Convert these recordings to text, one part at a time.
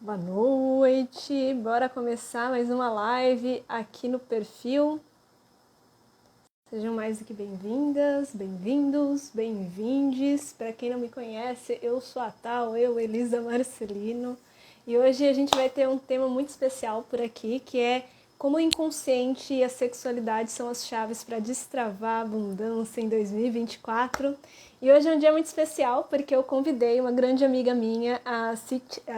Boa noite, bora começar mais uma live aqui no perfil. Sejam mais do que bem-vindas, bem-vindos, bem-vindes. Para quem não me conhece, eu sou a Tal, Elisa Marcelino. E hoje a gente vai ter um tema muito especial por aqui, que é como o inconsciente e a sexualidade são as chaves para destravar a abundância em 2024. E hoje é um dia muito especial porque eu convidei uma grande amiga minha, a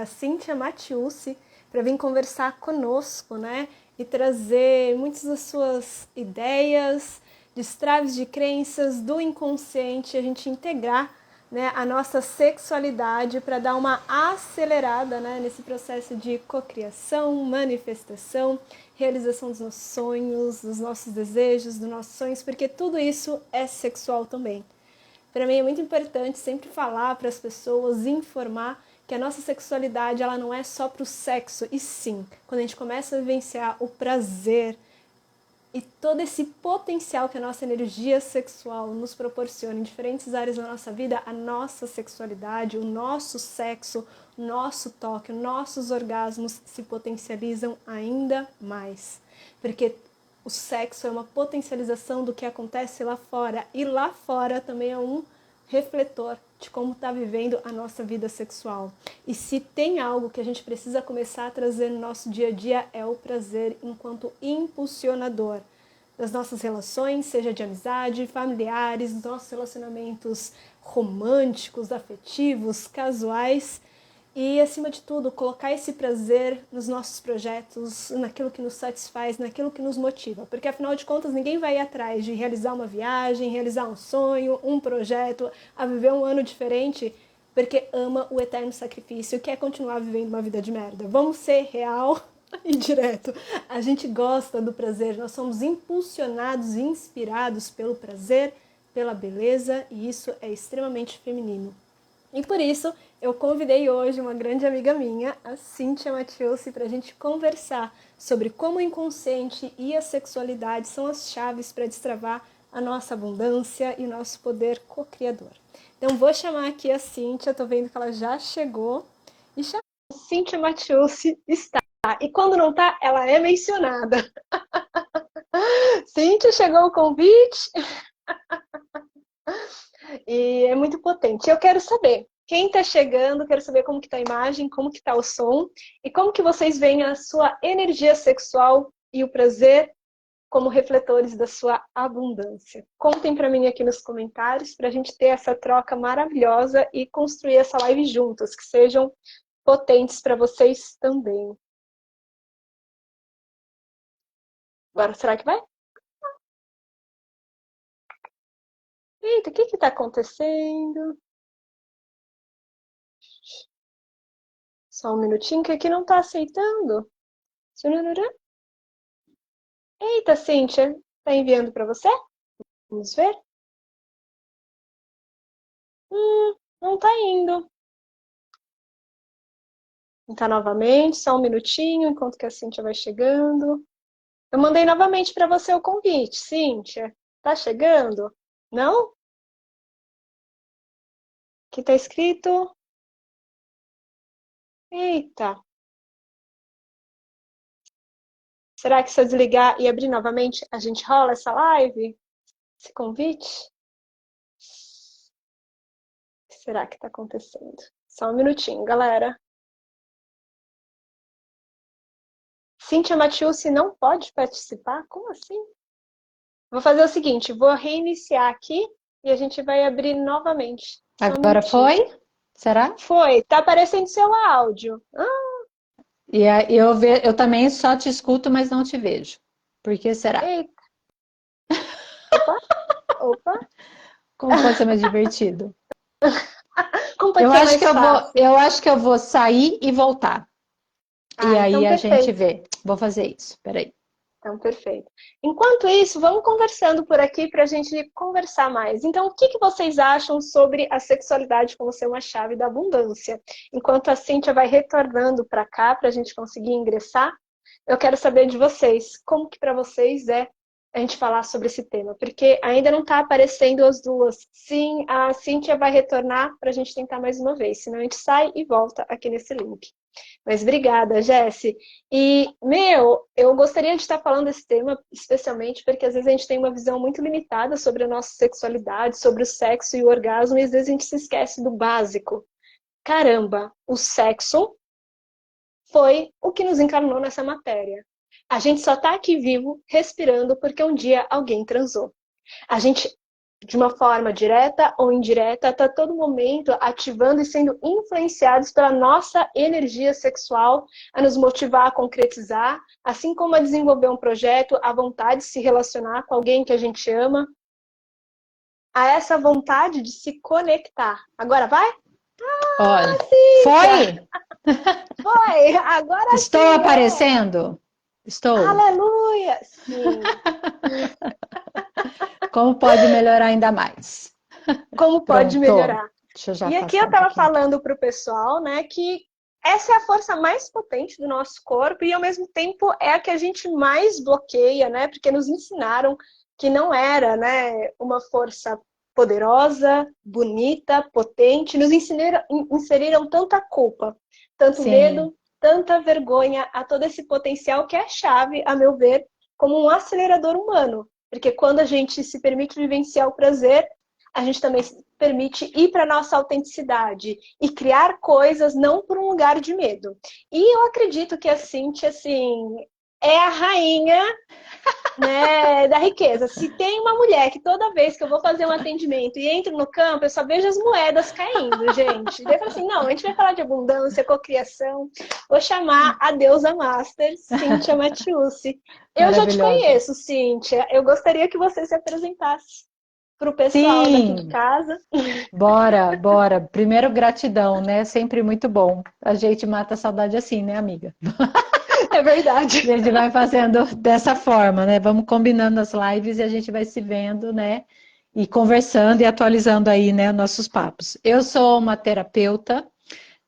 Cíntia Matiusi, para vir conversar conosco, né? E trazer muitas das suas ideias, destraves de crenças do inconsciente, a gente integrar, né, a nossa sexualidade para dar uma acelerada, né, nesse processo de cocriação, manifestação, realização dos nossos sonhos, dos nossos desejos, dos nossos sonhos, porque tudo isso é sexual também. Para mim é muito importante sempre falar para as pessoas, informar que a nossa sexualidade ela não é só para o sexo, e sim, quando a gente começa a vivenciar o prazer, e todo esse potencial que a nossa energia sexual nos proporciona em diferentes áreas da nossa vida, a nossa sexualidade, o nosso sexo, o nosso toque, os nossos orgasmos se potencializam ainda mais. Porque o sexo é uma potencialização do que acontece lá fora, e lá fora também é um refletor de como está vivendo a nossa vida sexual. E se tem algo que a gente precisa começar a trazer no nosso dia a dia é o prazer enquanto impulsionador das nossas relações, seja de amizade, familiares, dos nossos relacionamentos românticos, afetivos, casuais. E, acima de tudo, colocar esse prazer nos nossos projetos, naquilo que nos satisfaz, naquilo que nos motiva. Porque, afinal de contas, ninguém vai ir atrás de realizar uma viagem, realizar um sonho, um projeto, a viver um ano diferente, porque ama o eterno sacrifício e quer continuar vivendo uma vida de merda. Vamos ser real e direto. A gente gosta do prazer, nós somos impulsionados e inspirados pelo prazer, pela beleza, e isso é extremamente feminino. E por isso, eu convidei hoje uma grande amiga minha, a Cíntia Matiusi, para a gente conversar sobre como o inconsciente e a sexualidade são as chaves para destravar a nossa abundância e o nosso poder co-criador. Então, vou chamar aqui a Cíntia, estou vendo que ela já chegou. E chamar a Cíntia Matiusi está. E quando não está, ela é mencionada. Cíntia, chegou o convite. E é muito potente. Eu quero saber, quem está chegando, quero saber como que está a imagem, como que está o som, e como que vocês veem a sua energia sexual e o prazer como refletores da sua abundância. Contem para mim aqui nos comentários, para a gente ter essa troca maravilhosa e construir essa live juntos, que sejam potentes para vocês também. Agora, será que vai? Eita, o que está acontecendo? Só um minutinho que aqui não está aceitando. Eita, Cíntia, tá enviando para você? Vamos ver? Não tá indo. Então, novamente, só um minutinho, enquanto que a Cíntia vai chegando. Eu mandei novamente para você o convite, Cíntia. Tá chegando? Não? Aqui tá escrito. Eita. Será que se eu desligar e abrir novamente, a gente rola essa live? Esse convite? O que será que tá acontecendo? Só um minutinho, galera. Cíntia Matiusi não pode participar? Como assim? Vou fazer o seguinte, vou reiniciar aqui e a gente vai abrir novamente. Só um Agora minutinho. foi? Será? Foi, tá aparecendo seu áudio. E eu também só te escuto, mas não te vejo. Por que será? Eita, opa, opa. Como pode ser mais divertido? Como pode ser mais fácil? Eu acho que eu vou sair e voltar. E Ah, aí então a gente perfeito. vê. Vou fazer isso. Peraí. Então, perfeito. Enquanto isso, vamos conversando por aqui para a gente conversar mais. Então, o que que vocês acham sobre a sexualidade como ser uma chave da abundância? Enquanto a Cíntia vai retornando para cá para a gente conseguir ingressar, eu quero saber de vocês. Como que para vocês é a gente falar sobre esse tema, porque ainda não está aparecendo as duas. Sim, a Cíntia vai retornar para a gente tentar mais uma vez, senão a gente sai e volta aqui nesse link. Mas obrigada, Jesse. E, eu gostaria de estar falando desse tema, especialmente porque às vezes a gente tem uma visão muito limitada sobre a nossa sexualidade, sobre o sexo e o orgasmo, e às vezes a gente se esquece do básico. Caramba, o sexo foi o que nos encarnou nessa matéria. A gente só está aqui vivo, respirando, porque um dia alguém transou. A gente, de uma forma direta ou indireta, está todo momento ativando e sendo influenciados pela nossa energia sexual a nos motivar a concretizar, assim como a desenvolver um projeto, a vontade de se relacionar com alguém que a gente ama, a essa vontade de se conectar. Agora vai? Olha, Cíntia! Foi! Agora Estou sim! aparecendo? Estou. Aleluia! Sim. Como pode melhorar ainda mais? Como pode Pronto. melhorar? Deixa eu já E aqui afastar eu um estava pouquinho. falando para o pessoal, né, que essa é a força mais potente do nosso corpo e ao mesmo tempo é a que a gente mais bloqueia, né? Porque nos ensinaram que não era, né, uma força poderosa, bonita, potente, nos inseriram tanta culpa, tanto Sim, medo, tanta vergonha a todo esse potencial que é a chave, a meu ver, como um acelerador humano. Porque quando a gente se permite vivenciar o prazer, a gente também se permite ir para a nossa autenticidade e criar coisas não por um lugar de medo. E eu acredito que a Cintia, assim, é a rainha, né, da riqueza. Se tem uma mulher que toda vez que eu vou fazer um atendimento e entro no campo, eu só vejo as moedas caindo, gente. E daí eu falo assim, não, a gente vai falar de abundância, cocriação. Vou chamar a deusa master, Cíntia Matiusi. Eu já te maravilhosa. conheço, Cíntia. Eu gostaria que você se apresentasse para o pessoal daqui de Sim, casa. bora, bora. Primeiro, gratidão, né? Sempre muito bom. A gente mata a saudade assim, né, amiga? É A verdade. gente vai fazendo dessa forma, né? Vamos combinando as lives e a gente vai se vendo, né? E conversando e atualizando aí, né, nossos papos. Eu sou uma terapeuta,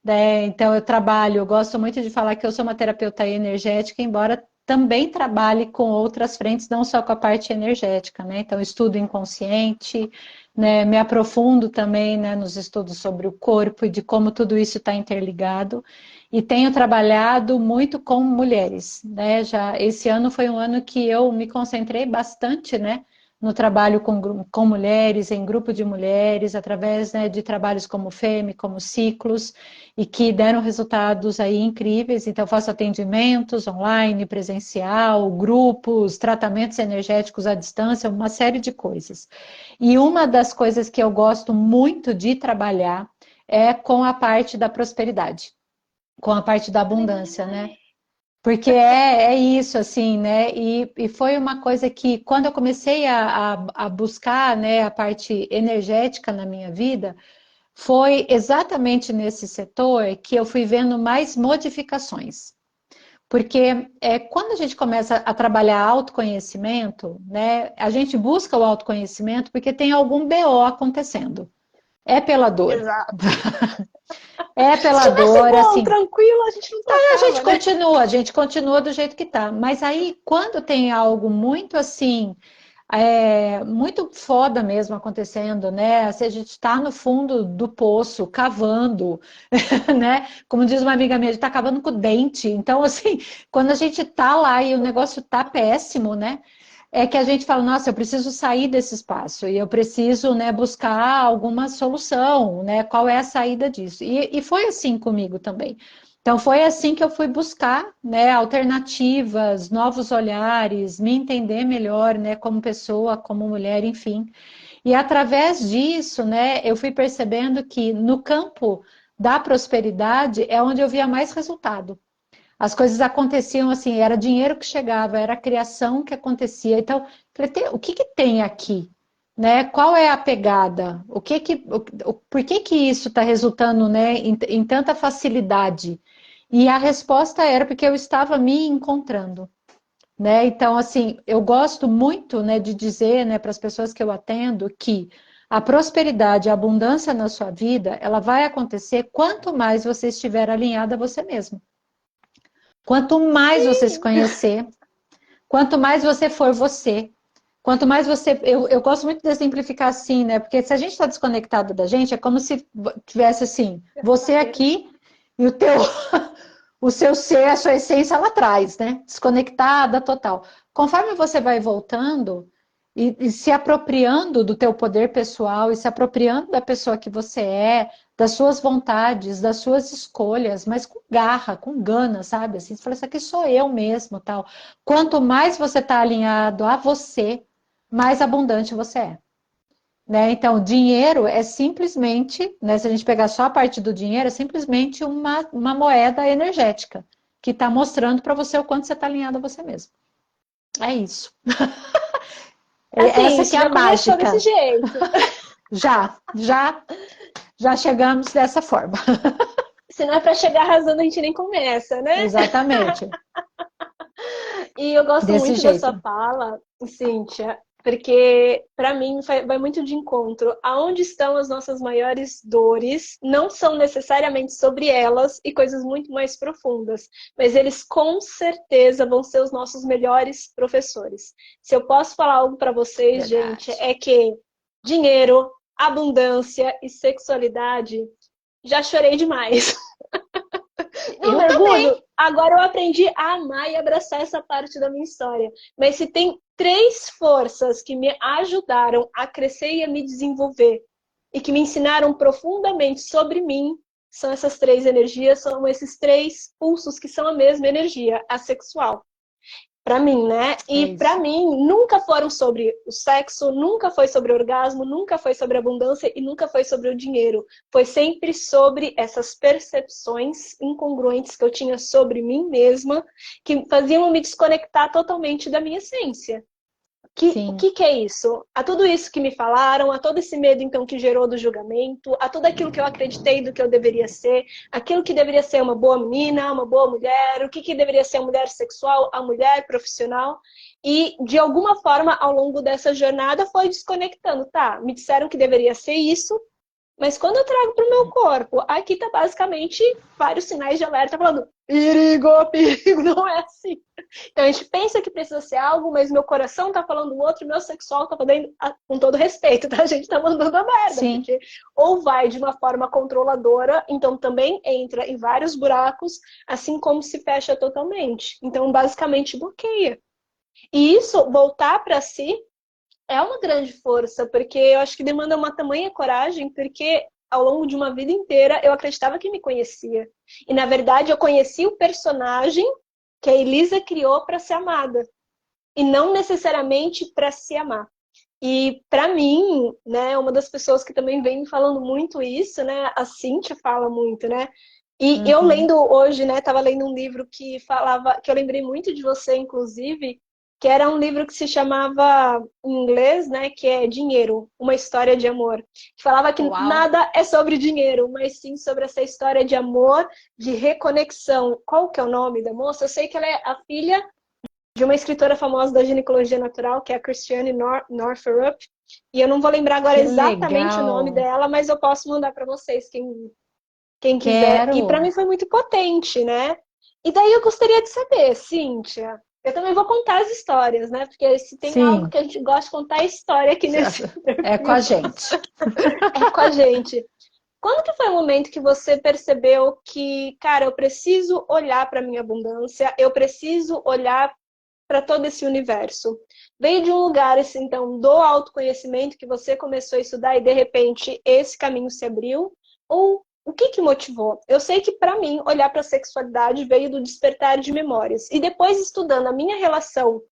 né? Então eu trabalho, eu gosto muito de falar que eu sou uma terapeuta energética, embora também trabalhe com outras frentes, não só com a parte energética, né? Então estudo inconsciente, né? Me aprofundo também, né, nos estudos sobre o corpo e de como tudo isso está interligado. E tenho trabalhado muito com mulheres, né? Já esse ano foi um ano que eu me concentrei bastante, né? No trabalho com mulheres, em grupo de mulheres, através, né, de trabalhos como FEME, como ciclos, e que deram resultados aí incríveis. Então, faço atendimentos online, presencial, grupos, tratamentos energéticos à distância, uma série de coisas. E uma das coisas que eu gosto muito de trabalhar é com a parte da prosperidade, com a parte da abundância, né? Porque é isso, assim, né? E foi uma coisa que, quando eu comecei a buscar, né, a parte energética na minha vida, foi exatamente nesse setor que eu fui vendo mais modificações. Porque quando a gente começa a trabalhar autoconhecimento, né, a gente busca o autoconhecimento porque tem algum BO acontecendo. É pela dor. Exato. É Se pela tivesse dor, bom, assim. tranquilo, a gente não tratava, né? A gente continua do jeito que tá. Mas aí, quando tem algo muito assim, muito foda mesmo acontecendo, né? Se a gente está no fundo do poço, cavando, né? Como diz uma amiga minha, a gente tá cavando com o dente. Então, assim, quando a gente tá lá e o negócio tá péssimo, né? É que a gente fala, nossa, eu preciso sair desse espaço e eu preciso, né, buscar alguma solução, né? Qual é a saída disso? E foi assim comigo também. Então foi assim que eu fui buscar, né, alternativas, novos olhares, me entender melhor, né, como pessoa, como mulher, enfim. E através disso, né, eu fui percebendo que no campo da prosperidade é onde eu via mais resultado. As coisas aconteciam assim, era dinheiro que chegava, era a criação que acontecia. Então, o que que tem aqui? Né? Qual é a pegada? Por que que isso está resultando, né, em tanta facilidade? E a resposta era porque eu estava me encontrando, né? Então, assim, eu gosto muito, né, de dizer, né, para as pessoas que eu atendo que a prosperidade, a abundância na sua vida, ela vai acontecer quanto mais você estiver alinhada a você mesmo. Quanto mais você se Sim. conhecer, quanto mais você for você. Quanto mais você. Eu gosto muito de exemplificar assim, né? Porque se a gente está desconectado da gente, é como se tivesse assim, você aqui e o teu, o seu ser, a sua essência lá atrás, né? Desconectada total. Conforme você vai voltando e se apropriando do teu poder pessoal e se apropriando da pessoa que você é, das suas vontades, das suas escolhas, mas com garra, com gana, sabe? Assim, você fala, isso aqui sou eu mesmo, tal. Quanto mais você está alinhado a você, mais abundante você é. Né? Então, dinheiro é simplesmente, né, se a gente pegar só a parte do dinheiro, é simplesmente uma moeda energética que está mostrando para você o quanto você está alinhado a você mesmo. É isso. Assim, a Essa que gente é a já começou desse mágica. jeito. Já chegamos dessa forma. Se não é para chegar arrasando, a gente nem começa, né? Exatamente. E eu gosto Desse muito da sua jeito. fala, Cíntia, porque para mim vai muito de encontro. Aonde estão as nossas maiores dores? Não são necessariamente sobre elas e coisas muito mais profundas, mas eles com certeza vão ser os nossos melhores professores. Se eu posso falar algo para vocês, gente, Verdade. é que dinheiro, abundância e sexualidade já chorei demais. No Eu também. mergulho, agora eu aprendi a amar e abraçar essa parte da minha história. Mas se tem três forças que me ajudaram a crescer e a me desenvolver e que me ensinaram profundamente sobre mim, são essas três energias, são esses três pulsos que são a mesma energia, a sexual. Pra mim, né? É E pra isso. mim, nunca foram sobre o sexo, nunca foi sobre o orgasmo, nunca foi sobre a abundância e nunca foi sobre o dinheiro. Foi sempre sobre essas percepções incongruentes que eu tinha sobre mim mesma, que faziam me desconectar totalmente da minha essência. O Sim. que é isso? A tudo isso que me falaram, a todo esse medo então que gerou do julgamento, a tudo aquilo que eu acreditei do que eu deveria ser, aquilo que deveria ser uma boa menina, uma boa mulher, o que deveria ser a mulher sexual, a mulher profissional. E de alguma forma, ao longo dessa jornada, foi desconectando. Tá, me disseram que deveria ser isso, mas quando eu trago para o meu corpo, aqui tá basicamente vários sinais de alerta falando perigo, perigo, não é assim. Então a gente pensa que precisa ser algo, mas meu coração tá falando outro, meu sexual tá falando, com todo respeito, tá? A gente tá mandando a merda, Sim. porque ou vai de uma forma controladora, então também entra em vários buracos, assim como se fecha totalmente. Então basicamente bloqueia. E isso, voltar para si, é uma grande força, porque eu acho que demanda uma tamanha coragem, porque ao longo de uma vida inteira eu acreditava que me conhecia. E na verdade eu conheci o personagem que a Elisa criou para ser amada, e não necessariamente para se amar. E para mim, né, uma das pessoas que também vem me falando muito isso, né, a Cíntia fala muito, né? E eu Uhum. lendo hoje, né, tava lendo um livro que falava, que eu lembrei muito de você, inclusive, que era um livro que se chamava, em inglês, né, que é Dinheiro, uma história de amor. Que falava que Uau. nada é sobre dinheiro, mas sim sobre essa história de amor, de reconexão. Qual que é o nome da moça? Eu sei que ela é a filha de uma escritora famosa da ginecologia natural, que é a Christiane Northrup. E eu não vou lembrar agora Que exatamente o nome legal. dela, mas eu posso mandar para vocês, quem quiser. E para Quero. mim foi muito potente, né? E daí eu gostaria de saber, Cíntia, eu também vou contar as histórias, né? Porque se tem algo Sim. que a gente gosta de contar é história aqui nesse É com a perfil, gente. é com a gente. Quando que foi o momento que você percebeu que, cara, eu preciso olhar para minha abundância, eu preciso olhar para todo esse universo? Veio de um lugar, assim, então, do autoconhecimento que você começou a estudar e, de repente, esse caminho se abriu? Ou o que motivou? Eu sei que, para mim, olhar para a sexualidade veio do despertar de memórias. E depois, estudando a minha relação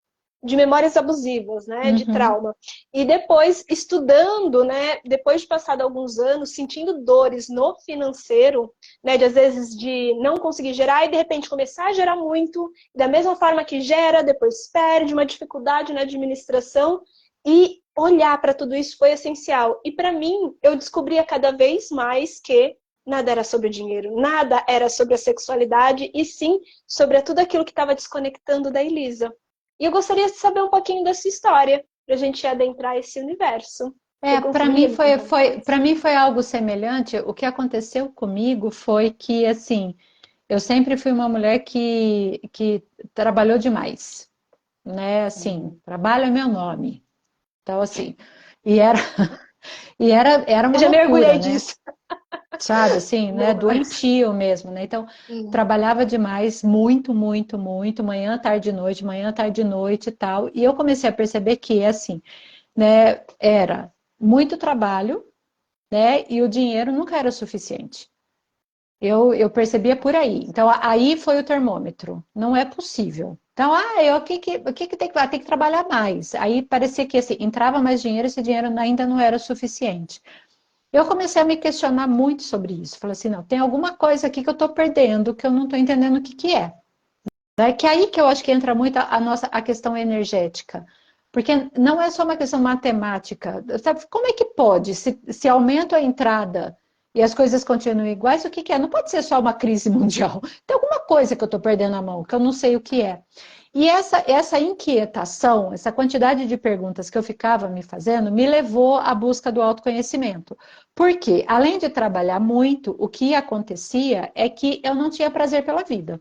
de memórias abusivas, né, de Uhum. trauma. E depois estudando, né, depois de passado alguns anos, sentindo dores no financeiro, né, de às vezes de não conseguir gerar e de repente começar a gerar muito, da mesma forma que gera, depois perde, uma dificuldade na administração, e olhar para tudo isso foi essencial. E para mim, eu descobria cada vez mais que nada era sobre o dinheiro, nada era sobre a sexualidade, e sim sobre tudo aquilo que estava desconectando da Elisa. E eu gostaria de saber um pouquinho dessa história, para a gente adentrar esse universo. Você Para mim conseguiria me contar para mais? mim foi algo semelhante. O que aconteceu comigo foi que assim, eu sempre fui uma mulher que trabalhou demais, né? Assim, trabalho é meu nome. Então, assim, e era, era Eu uma já loucura, mergulhei né? disso. Sabe, assim, né? Nossa. Doentio mesmo, né? Então, Hum. trabalhava demais, muito, muito, muito, manhã, tarde, noite e tal. E eu comecei a perceber que, assim, né, era muito trabalho, né? E o dinheiro nunca era o suficiente. Eu percebia por aí. Então, aí foi o termômetro. Não é possível. Então, o que tem que, tem que trabalhar mais. Aí parecia que assim, entrava mais dinheiro, esse dinheiro ainda não era o suficiente. Eu comecei a me questionar muito sobre isso. Falei assim, não, tem alguma coisa aqui que eu estou perdendo, que eu não estou entendendo o que, que é. É que aí que eu acho que entra muito a questão energética. Porque não é só uma questão matemática. Sabe, como é que pode? Se aumenta a entrada e as coisas continuam iguais, o que, que é? Não pode ser só uma crise mundial. Tem alguma coisa que eu estou perdendo a mão, que eu não sei o que é. E essa inquietação, essa quantidade de perguntas que eu ficava me fazendo, me levou à busca do autoconhecimento. Porque, além de trabalhar muito, o que acontecia é que eu não tinha prazer pela vida.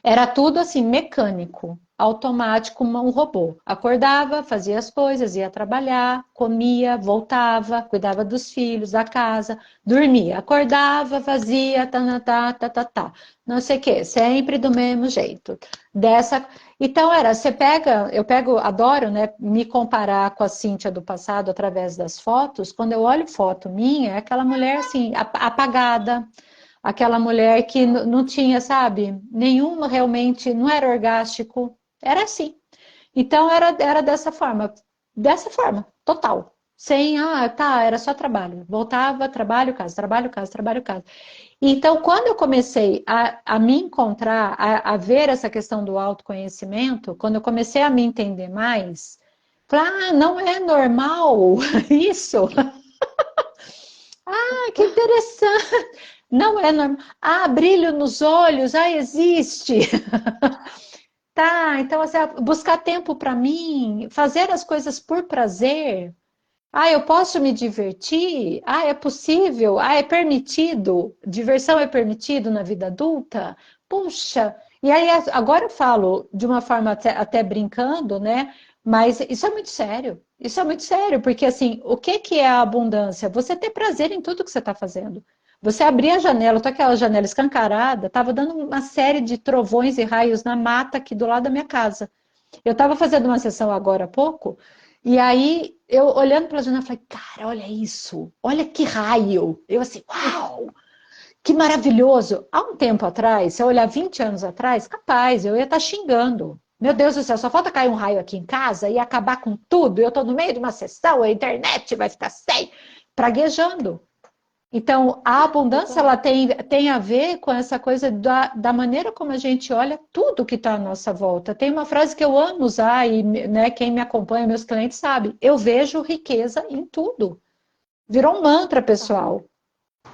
Era tudo assim, mecânico, automático, um robô. Acordava, fazia as coisas, ia trabalhar, comia, voltava, cuidava dos filhos, da casa, dormia, acordava, fazia, tá. Não sei o quê, sempre do mesmo jeito. Dessa. Então era, você pega, eu pego, adoro, né, me comparar com a Cíntia do passado através das fotos. Quando eu olho foto minha, é aquela mulher assim, apagada, aquela mulher que não tinha, sabe, nenhum realmente, não era orgástico, era assim. Então era dessa forma, total. Sem, tá, era só trabalho. Voltava, trabalho, casa, trabalho, casa, trabalho, casa. Então, quando eu comecei a me encontrar, a ver essa questão do autoconhecimento, quando eu comecei a me entender mais, falei, não é normal isso? Que interessante. Não é normal. Brilho nos olhos, existe. Tá, então assim, buscar tempo para mim, fazer as coisas por prazer. Eu posso me divertir? É possível? É permitido? Diversão é permitido na vida adulta? Puxa, e aí agora eu falo de uma forma até brincando, né? Mas isso é muito sério. Isso é muito sério, porque assim, o que que é a abundância? Você ter prazer em tudo que você está fazendo. Você abrir a janela, tô aquela janela escancarada, estava dando uma série de trovões e raios na mata aqui do lado da minha casa. Eu estava fazendo uma sessão agora há pouco, e aí eu olhando pela janela, falei, cara, olha isso, olha que raio. Eu assim, uau, que maravilhoso. Há um tempo atrás, se eu olhar 20 anos atrás, capaz, eu ia estar xingando. Meu Deus do céu, só falta cair um raio aqui em casa e acabar com tudo. Eu estou no meio de uma sessão, a internet vai ficar sem, praguejando. Então, a abundância ela tem a ver com essa coisa da maneira como a gente olha tudo que está à nossa volta. Tem uma frase que eu amo usar, e né, quem me acompanha, meus clientes, sabe: eu vejo riqueza em tudo. Virou um mantra pessoal,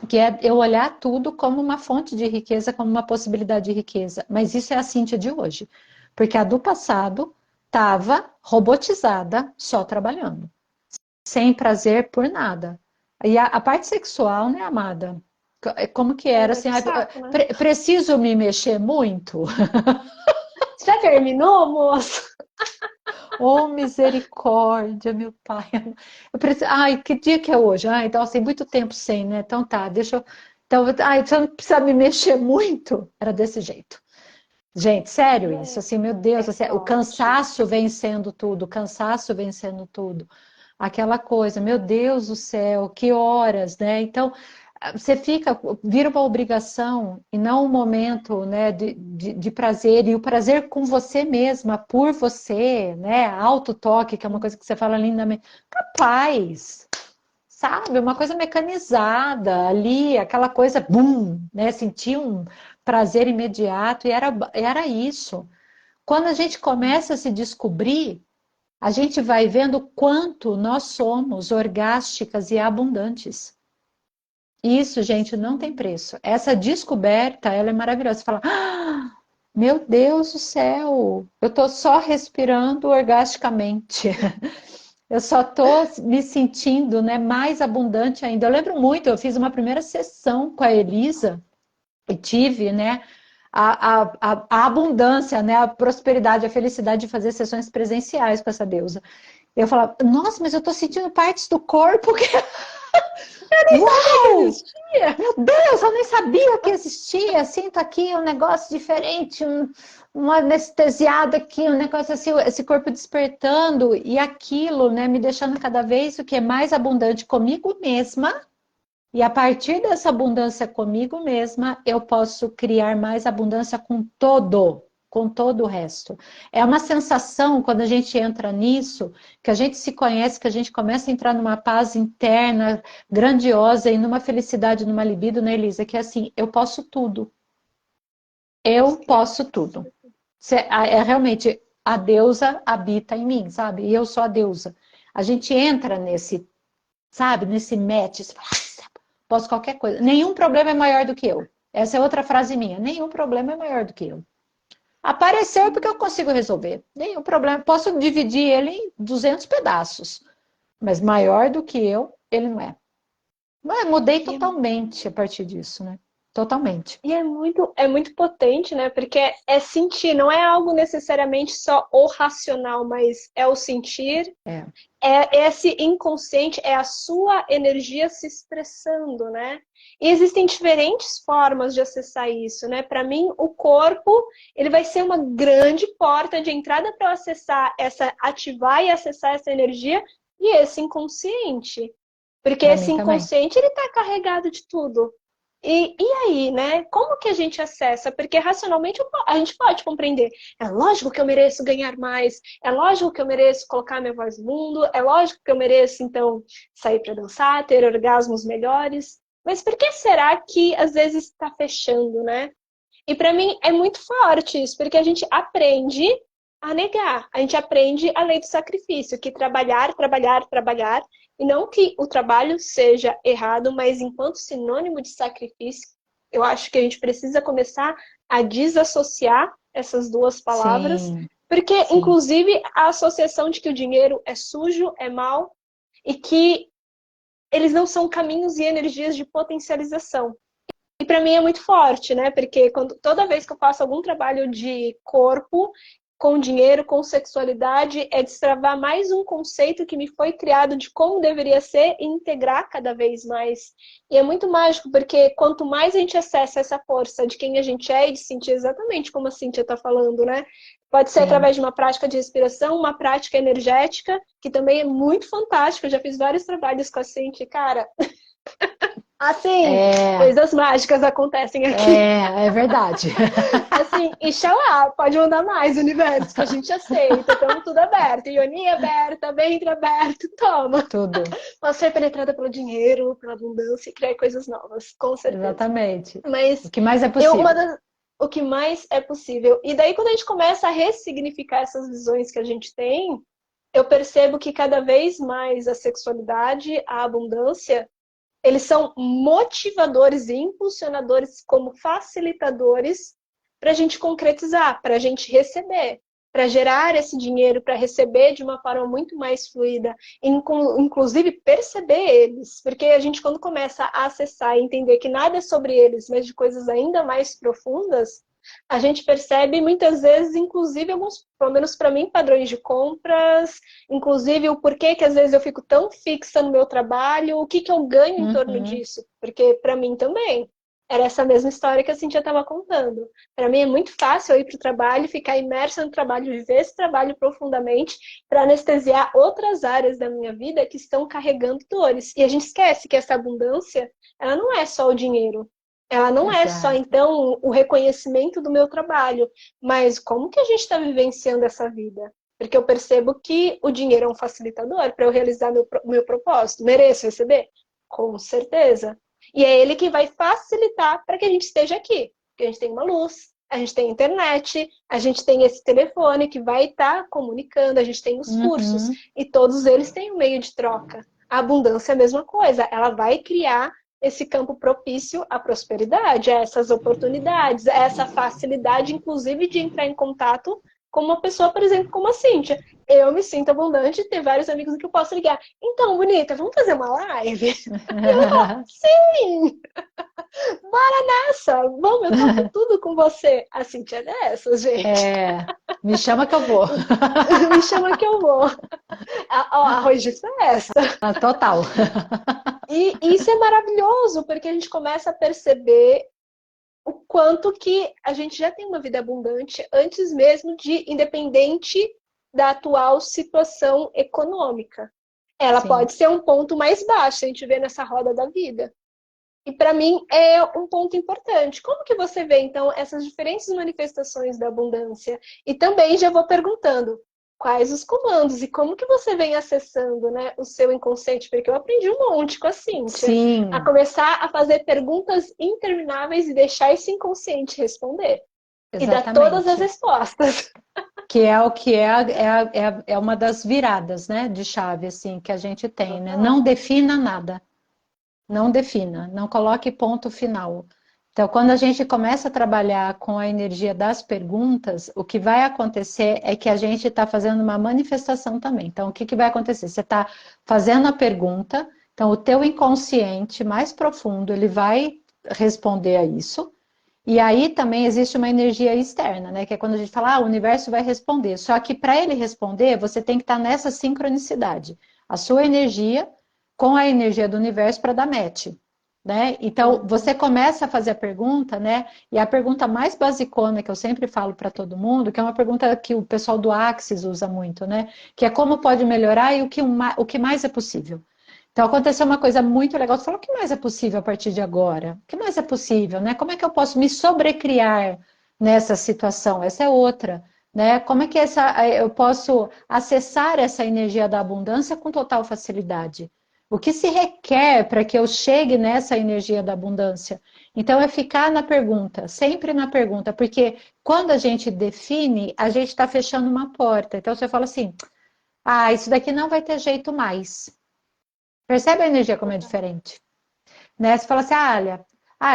que é eu olhar tudo como uma fonte de riqueza, como uma possibilidade de riqueza. Mas isso é a Cíntia de hoje, porque a do passado estava robotizada, só trabalhando, sem prazer por nada. E a parte sexual, né, amada? Como que era assim? Muito saco, né? Preciso me mexer muito? Você já terminou, moço? Oh, misericórdia, meu pai. Eu preciso... que dia que é hoje? Então, assim, muito tempo sem, né? Então tá, deixa eu. Então, você não precisa me mexer muito? Era desse jeito. Gente, sério isso, assim, meu Deus, É assim, o forte. cansaço vencendo tudo, o cansaço vencendo tudo. Aquela coisa, meu Deus do céu, que horas, né? Então, você vira uma obrigação e não um momento, né, de prazer, e o prazer com você mesma, por você, né? Autotoque, que é uma coisa que você fala lindamente. Capaz, sabe? Uma coisa mecanizada ali, aquela coisa, bum, né? Sentir um prazer imediato, e era isso. Quando a gente começa a se descobrir, a gente vai vendo quanto nós somos orgásticas e abundantes. Isso, gente, não tem preço. Essa descoberta, ela é maravilhosa. Você fala, meu Deus do céu, eu tô só respirando orgasticamente. Eu só tô me sentindo, né, mais abundante ainda. Eu lembro muito, eu fiz uma primeira sessão com a Elisa e tive, né, a abundância, né, a prosperidade, a felicidade de fazer sessões presenciais com essa deusa. Eu falava, nossa, mas eu tô sentindo partes do corpo que Que Uau! existia. Meu Deus, eu nem sabia que existia. Sinto aqui um negócio diferente, um anestesiado aqui, um negócio assim, esse corpo despertando e aquilo, né, me deixando cada vez o que é mais abundante comigo mesma. E a partir dessa abundância comigo mesma, eu posso criar mais abundância com todo o resto. É uma sensação, quando a gente entra nisso, que a gente se conhece, que a gente começa a entrar numa paz interna grandiosa e numa felicidade, numa libido, né, Elisa? Que é assim, eu posso tudo. Eu posso tudo. É realmente, a deusa habita em mim, sabe? E eu sou a deusa. A gente entra nesse, sabe, nesse match, você fala, posso qualquer coisa. Nenhum problema é maior do que eu. Essa é outra frase minha. Nenhum problema é maior do que eu. Apareceu porque eu consigo resolver. Nenhum problema. Posso dividir ele em 200 pedaços. Mas maior do que eu, ele não é. Mas mudei totalmente a partir disso, né? Totalmente. E é muito potente, né? Porque é sentir, não é algo necessariamente só o racional, mas é o sentir, É. é esse inconsciente, é a sua energia se expressando, né? E existem diferentes formas de acessar isso, né? Para mim, o corpo, ele vai ser uma grande porta de entrada para eu acessar ativar e acessar essa energia e esse inconsciente. Porque Para esse mim também. inconsciente, ele está carregado de tudo. E aí, né? Como que a gente acessa? Porque racionalmente a gente pode compreender. É lógico que eu mereço ganhar mais. É lógico que eu mereço colocar minha voz no mundo. É lógico que eu mereço, então, sair para dançar, ter orgasmos melhores. Mas por que será que às vezes está fechando, né? E para mim é muito forte isso, porque a gente aprende a negar. A gente aprende a lei do sacrifício, que trabalhar, trabalhar, trabalhar, e não que o trabalho seja errado, mas enquanto sinônimo de sacrifício, eu acho que a gente precisa começar a desassociar essas duas palavras, Sim, porque sim. inclusive a associação de que o dinheiro é sujo, é mal e que eles não são caminhos e energias de potencialização. E para mim é muito forte, né? Porque toda vez que eu faço algum trabalho de corpo, com dinheiro, com sexualidade, é destravar mais um conceito que me foi criado de como deveria ser e integrar cada vez mais. E é muito mágico, porque quanto mais a gente acessa essa força de quem a gente é e de sentir exatamente como a Cíntia está falando, né? Pode ser Sim. através de uma prática de respiração, uma prática energética, que também é muito fantástica. Eu já fiz vários trabalhos com a Cíntia, cara. Assim, É, coisas mágicas acontecem aqui. é verdade. Assim, Inxalá, pode mandar mais, universo, que a gente aceita, estamos tudo aberto. Ioni aberta, ventre aberto, toma. Tudo. Posso ser penetrada pelo dinheiro, pela abundância e criar coisas novas, com certeza. Exatamente. O Mas que mais é eu, uma possível? das, o que mais é possível. E daí, quando a gente começa a ressignificar essas visões que a gente tem, eu percebo que cada vez mais a sexualidade, a abundância, eles são motivadores e impulsionadores como facilitadores para a gente concretizar, para a gente receber, para gerar esse dinheiro, para receber de uma forma muito mais fluida, inclusive perceber eles, porque a gente quando começa a acessar e entender que nada é sobre eles, mas de coisas ainda mais profundas, a gente percebe muitas vezes, inclusive alguns, pelo menos para mim, padrões de compras, inclusive o porquê que às vezes eu fico tão fixa no meu trabalho, o que que eu ganho em torno Uhum. disso, porque para mim também era essa mesma história que a Cintia estava contando. Para mim é muito fácil eu ir para o trabalho, ficar imersa no trabalho, viver esse trabalho profundamente, para anestesiar outras áreas da minha vida que estão carregando dores. E a gente esquece que essa abundância, ela não é só o dinheiro. Ela não é só, Exato. então, o reconhecimento do meu trabalho, mas como que a gente está vivenciando essa vida? Porque eu percebo que o dinheiro é um facilitador para eu realizar meu propósito. Mereço receber? Com certeza. E é ele que vai facilitar para que a gente esteja aqui. Porque a gente tem uma luz, a gente tem internet, a gente tem esse telefone que vai estar comunicando, a gente tem os cursos, Uhum. e todos eles têm um meio de troca. A abundância é a mesma coisa, ela vai criar esse campo propício à prosperidade, a essas oportunidades, a essa facilidade, inclusive, de entrar em contato como uma pessoa, por exemplo, como a Cíntia. Eu me sinto abundante de ter vários amigos que eu posso ligar. Então, bonita, vamos fazer uma live? E ela fala, sim! Bora nessa! Vamos, eu topo tudo com você. A Cíntia é dessas, gente. Me chama que eu vou. Me chama que eu vou. Arroz de festa. Total. E isso é maravilhoso, porque a gente começa a perceber o quanto que a gente já tem uma vida abundante antes mesmo de, independente da atual situação econômica. Ela Sim. pode ser um ponto mais baixo, a gente vê nessa roda da vida. E para mim é um ponto importante. Como que você vê, então, essas diferentes manifestações da abundância? E também já vou perguntando, quais os comandos e como que você vem acessando, né, o seu inconsciente? Porque eu aprendi um monte com a Cíntia. A Sim, começar a fazer perguntas intermináveis e deixar esse inconsciente responder. E dar todas as exatamente. respostas. Que é o que é uma das viradas, né, de chave, assim, que a gente tem, né? Total. Não defina nada. Não defina, não coloque ponto final. Então, quando a gente começa a trabalhar com a energia das perguntas, o que vai acontecer é que a gente está fazendo uma manifestação também. Então, o que, que vai acontecer? Você está fazendo a pergunta, então o teu inconsciente mais profundo, ele vai responder a isso. E aí também existe uma energia externa, né? Que é quando a gente fala, o universo vai responder. Só que para ele responder, você tem que estar nessa sincronicidade. A sua energia com a energia do universo para dar match, né? Então, você começa a fazer a pergunta, né? E a pergunta mais basicona que eu sempre falo para todo mundo, que é uma pergunta que o pessoal do Axis usa muito, né? Que é como pode melhorar e o que mais é possível. Então, aconteceu uma coisa muito legal. Você falou, o que mais é possível a partir de agora? O que mais é possível, né? Como é que eu posso me sobrecriar nessa situação? Essa é outra, né? Como é que eu posso acessar essa energia da abundância com total facilidade? O que se requer para que eu chegue nessa energia da abundância? Então, é ficar na pergunta, sempre na pergunta, porque quando a gente define, a gente está fechando uma porta. Então, você fala assim, isso daqui não vai ter jeito mais. Percebe a energia como é diferente? Né? Você fala assim, olha,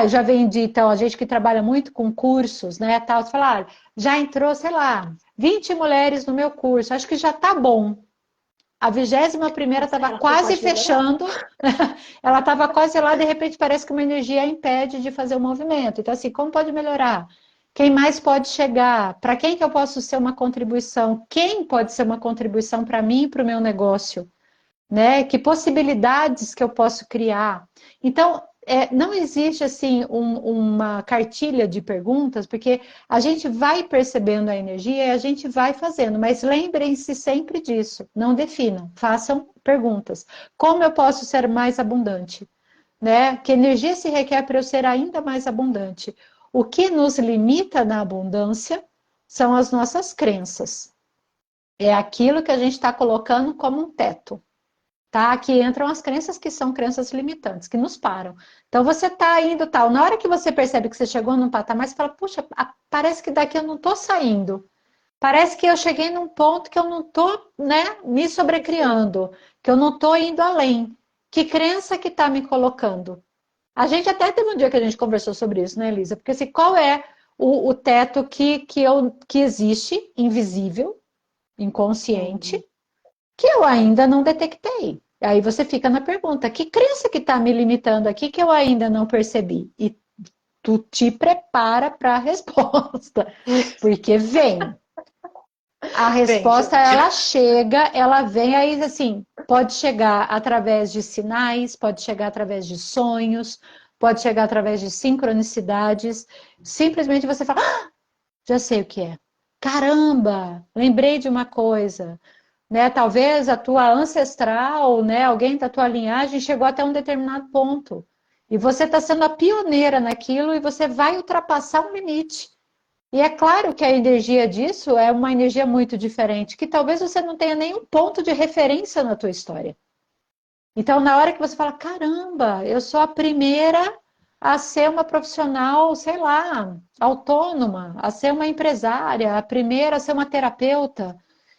eu já vendi, então, a gente que trabalha muito com cursos, né, tal, você fala, já entrou, sei lá, 20 mulheres no meu curso, acho que já tá bom. A 21ª Mas estava ela não quase pode melhorar? fechando, ela estava quase lá, de repente parece que uma energia impede de fazer o movimento. Então, assim, como pode melhorar? Quem mais pode chegar? Para quem que eu posso ser uma contribuição? Quem pode ser uma contribuição para mim e para o meu negócio? Né? Que possibilidades que eu posso criar? Então, não existe assim uma cartilha de perguntas, porque a gente vai percebendo a energia e a gente vai fazendo, mas lembrem-se sempre disso, não definam, façam perguntas. Como eu posso ser mais abundante? Né? Que energia se requer para eu ser ainda mais abundante? O que nos limita na abundância são as nossas crenças. É aquilo que a gente está colocando como um teto. Tá? Aqui entram as crenças que são crenças limitantes, que nos param. Então você está indo tal, na hora que você percebe que você chegou num patamar, você fala, puxa, parece que daqui eu não estou saindo. Parece que eu cheguei num ponto que eu não estou, né, me sobrecriando, que eu não estou indo além. Que crença que está me colocando? A gente até teve um dia que a gente conversou sobre isso, né, Elisa? Porque assim, qual é o teto que existe, invisível, inconsciente, Uhum. que eu ainda não detectei. Aí você fica na pergunta, que crença que está me limitando aqui que eu ainda não percebi? E tu te prepara para a resposta, porque vem. A Bem, resposta, gente. ela chega, ela vem aí assim, pode chegar através de sinais, pode chegar através de sonhos, pode chegar através de sincronicidades. Simplesmente você fala, já sei o que é. Caramba, lembrei de uma coisa. Né? Talvez a tua ancestral, né, alguém da tua linhagem chegou até um determinado ponto. E você está sendo a pioneira naquilo e você vai ultrapassar um limite. E é claro que a energia disso é uma energia muito diferente, que talvez você não tenha nenhum ponto de referência na tua história. Então, na hora que você fala, caramba, eu sou a primeira a ser uma profissional, sei lá, autônoma, a ser uma empresária, a primeira a ser uma terapeuta.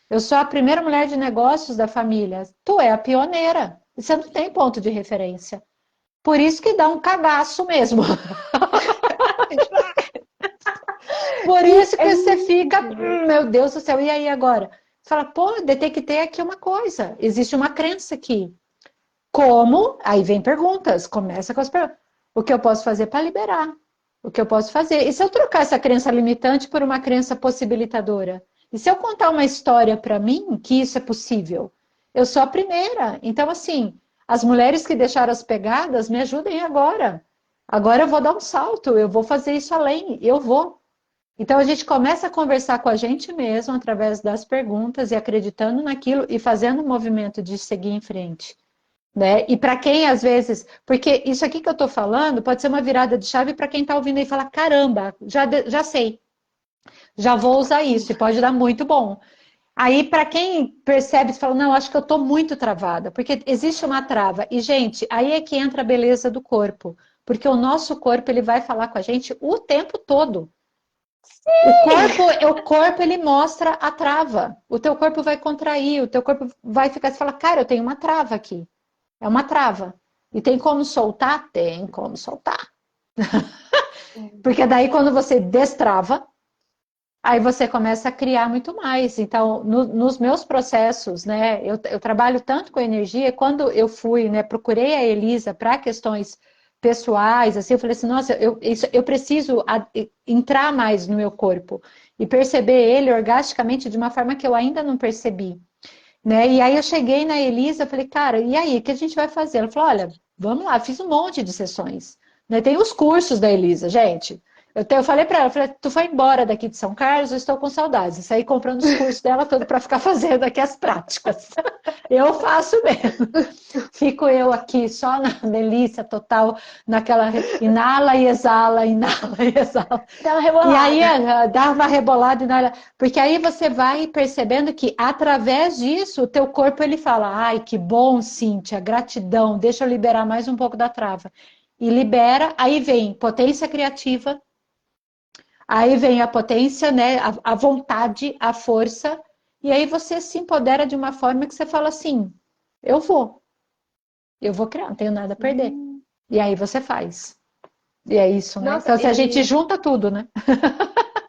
Eu sou a primeira mulher de negócios da família. Tu é a pioneira. Você não tem ponto de referência. Por isso que dá um cagaço mesmo. Por isso que você muito fica, incrível. meu Deus do céu, e aí agora? Você fala, pô, detectei aqui uma coisa, existe uma crença aqui. Como? Aí vem perguntas, começa com as perguntas. O que eu posso fazer para liberar? O que eu posso fazer? E se eu trocar essa crença limitante por uma crença possibilitadora? E se eu contar uma história para mim que isso é possível? Eu sou a primeira. Então, assim, as mulheres que deixaram as pegadas, me ajudem agora. Agora eu vou dar um salto, eu vou fazer isso além, eu vou. Então a gente começa a conversar com a gente mesmo através das perguntas e acreditando naquilo e fazendo o movimento de seguir em frente. Né? E para quem às vezes, porque isso aqui que eu estou falando pode ser uma virada de chave para quem está ouvindo aí e falar: caramba, já sei, já vou usar isso e pode dar muito bom. Aí, para quem percebe, fala: não, acho que eu estou muito travada, porque existe uma trava. E, gente, aí é que entra a beleza do corpo, porque o nosso corpo ele vai falar com a gente o tempo todo. O corpo ele mostra a trava. O teu corpo vai contrair, o teu corpo vai ficar, você fala: cara, eu tenho uma trava aqui. É uma trava. E tem como soltar? Tem como soltar. Porque daí quando você destrava, aí você começa a criar muito mais. Então, nos meus processos, né, eu trabalho tanto com energia, quando eu fui, né, procurei a Elisa para questões pessoais, assim, eu falei assim, nossa, eu preciso entrar mais no meu corpo e perceber ele orgasticamente de uma forma que eu ainda não percebi. Né? E aí eu cheguei na Elisa, falei, cara, e aí, o que a gente vai fazer? Ela falou, olha, vamos lá, fiz um monte de sessões. Né? Tem os cursos da Elisa, gente. Eu falei para ela, falei, tu foi embora daqui de São Carlos, eu estou com saudades. Eu saí comprando os cursos dela todo para ficar fazendo aqui as práticas. Eu faço mesmo. Fico eu aqui só na delícia total, naquela inala e exala. Dá uma E aí rebolada. dá uma rebolada, porque aí você vai percebendo que através disso o teu corpo ele fala, ai, que bom, Cíntia, gratidão, deixa eu liberar mais um pouco da trava. E libera, aí vem potência criativa, aí vem a potência, né, a vontade, a força, e aí você se empodera de uma forma que você fala assim, eu vou criar, não tenho nada a perder. Hum. E aí você faz. E é isso, né? Nossa, Então, se a gente e junta tudo, né?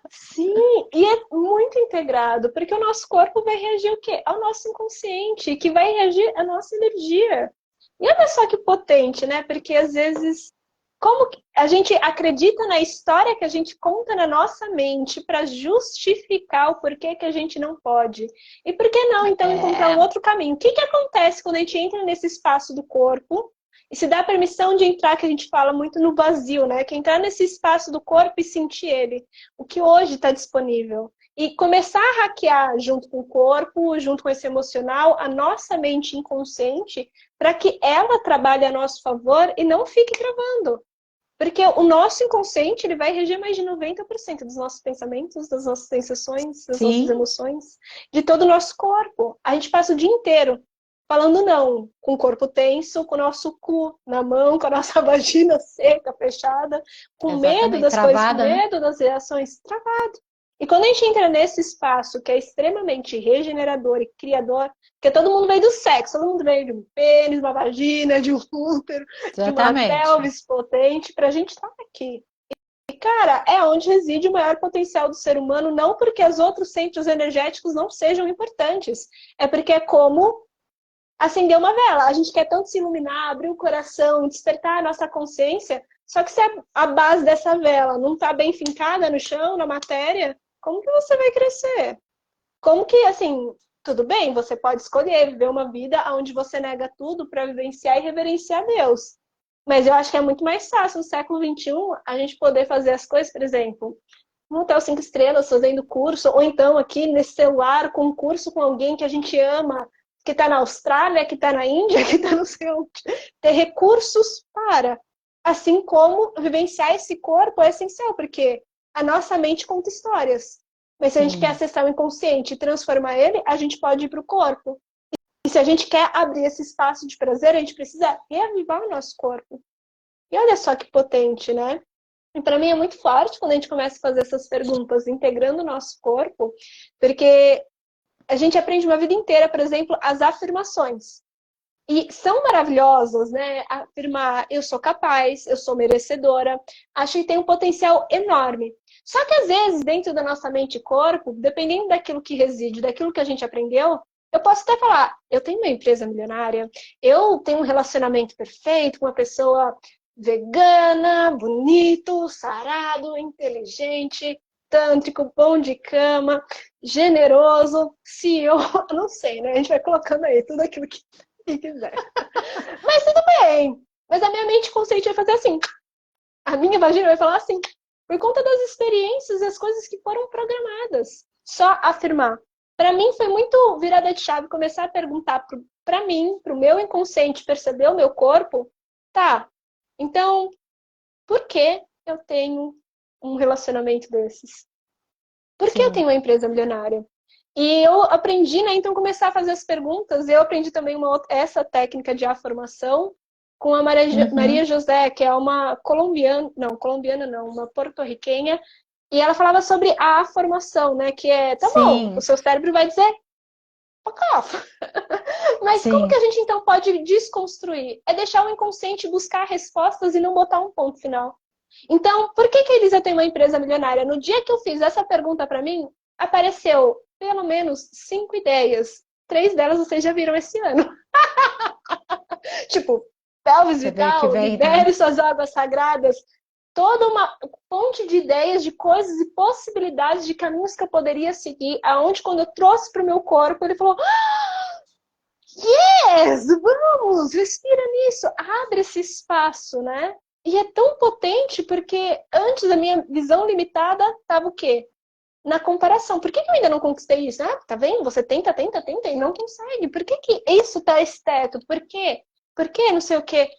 sim, e é muito integrado, porque o nosso corpo vai reagir o quê? Ao nosso inconsciente, que vai reagir à nossa energia. E olha só que potente, né? Porque às vezes, como que a gente acredita na história que a gente conta na nossa mente para justificar o porquê que a gente não pode? E por que não, então, encontrar um É, outro caminho? O que que acontece quando a gente entra nesse espaço do corpo e se dá permissão de entrar, que a gente fala muito no vazio, né? Que é entrar nesse espaço do corpo e sentir ele, o que hoje está disponível. E começar a hackear junto com o corpo, junto com esse emocional, a nossa mente inconsciente, para que ela trabalhe a nosso favor e não fique travando. Porque o nosso inconsciente ele vai reger mais de 90% dos nossos pensamentos, das nossas sensações, das nossas sim, emoções, de todo o nosso corpo. A gente passa o dia inteiro falando não, com o corpo tenso, com o nosso cu na mão, com a nossa vagina seca, fechada, com medo exatamente. das coisas, com Travada, né? medo das reações, travado. E quando a gente entra nesse espaço que é extremamente regenerador e criador, porque todo mundo veio do sexo, todo mundo veio de um pênis, uma vagina, de um útero, de uma Exatamente. pelvis potente, para a gente estar aqui. E, cara, é onde reside o maior potencial do ser humano, não porque os outros centros energéticos não sejam importantes, é porque é como acender uma vela. A gente quer tanto se iluminar, abrir o coração, despertar a nossa consciência, só que se a base dessa vela não está bem fincada no chão, na matéria, como que você vai crescer? Como que, assim, tudo bem, você pode escolher viver uma vida onde você nega tudo para vivenciar e reverenciar Deus. Mas eu acho que é muito mais fácil no século XXI a gente poder fazer as coisas, por exemplo, um hotel 5 estrelas fazendo curso, ou então aqui nesse celular com um curso com alguém que a gente ama, que está na Austrália, que está na Índia, que está no sei onde. Ter recursos para. Assim como vivenciar esse corpo é essencial, porque a nossa mente conta histórias. Mas se a gente quer Sim. acessar o inconsciente e transformar ele, a gente pode ir para o corpo. E se a gente quer abrir esse espaço de prazer, a gente precisa reavivar o nosso corpo. E olha só que potente, né? E para mim é muito forte quando a gente começa a fazer essas perguntas, integrando o nosso corpo, porque a gente aprende uma vida inteira, por exemplo, as afirmações. E são maravilhosas, né? Afirmar eu sou capaz, eu sou merecedora. Acho que tem um potencial enorme. Só que às vezes, dentro da nossa mente e corpo, dependendo daquilo que reside, daquilo que a gente aprendeu, eu posso até falar, eu tenho uma empresa milionária, eu tenho um relacionamento perfeito com uma pessoa vegana, bonito, sarado, inteligente, tântrico, bom de cama, generoso, CEO, não sei, né? A gente vai colocando aí tudo aquilo que quiser. Mas tudo bem. Mas a minha mente consciente vai fazer assim. A minha vagina vai falar assim. Por conta das experiências e as coisas que foram programadas. Só afirmar. Para mim foi muito virada de chave começar a perguntar para mim, para o meu inconsciente perceber o meu corpo. Tá, então, por que eu tenho um relacionamento desses? Por que eu tenho uma empresa milionária? E eu aprendi, né, então, começar a fazer as perguntas. Eu aprendi também essa técnica de afirmação com a Maria José, que é uma colombiana não, uma porto-riquenha. E ela falava sobre a afirmação, né, que é, tá bom, o seu cérebro vai dizer, fuck off. Mas como que a gente, então, pode desconstruir? É deixar o inconsciente buscar respostas e não botar um ponto final. Então, por que a Elisa tem uma empresa milionária? No dia que eu fiz essa pergunta para mim, apareceu pelo menos 5 ideias. 3 delas vocês já viram esse ano. Tipo, Pelvis Vital, libere suas águas sagradas. Toda uma fonte de ideias, de coisas e possibilidades de caminhos que eu poderia seguir, aonde quando eu trouxe para o meu corpo, ele falou... Yes! Vamos! Respira nisso! Abre esse espaço, né? E é tão potente porque antes da minha visão limitada estava o quê? Na comparação. Por que eu ainda não conquistei isso? Ah, tá vendo? Você tenta e não consegue. Por que isso tá esse teto? Por quê? Por que não sei o quê?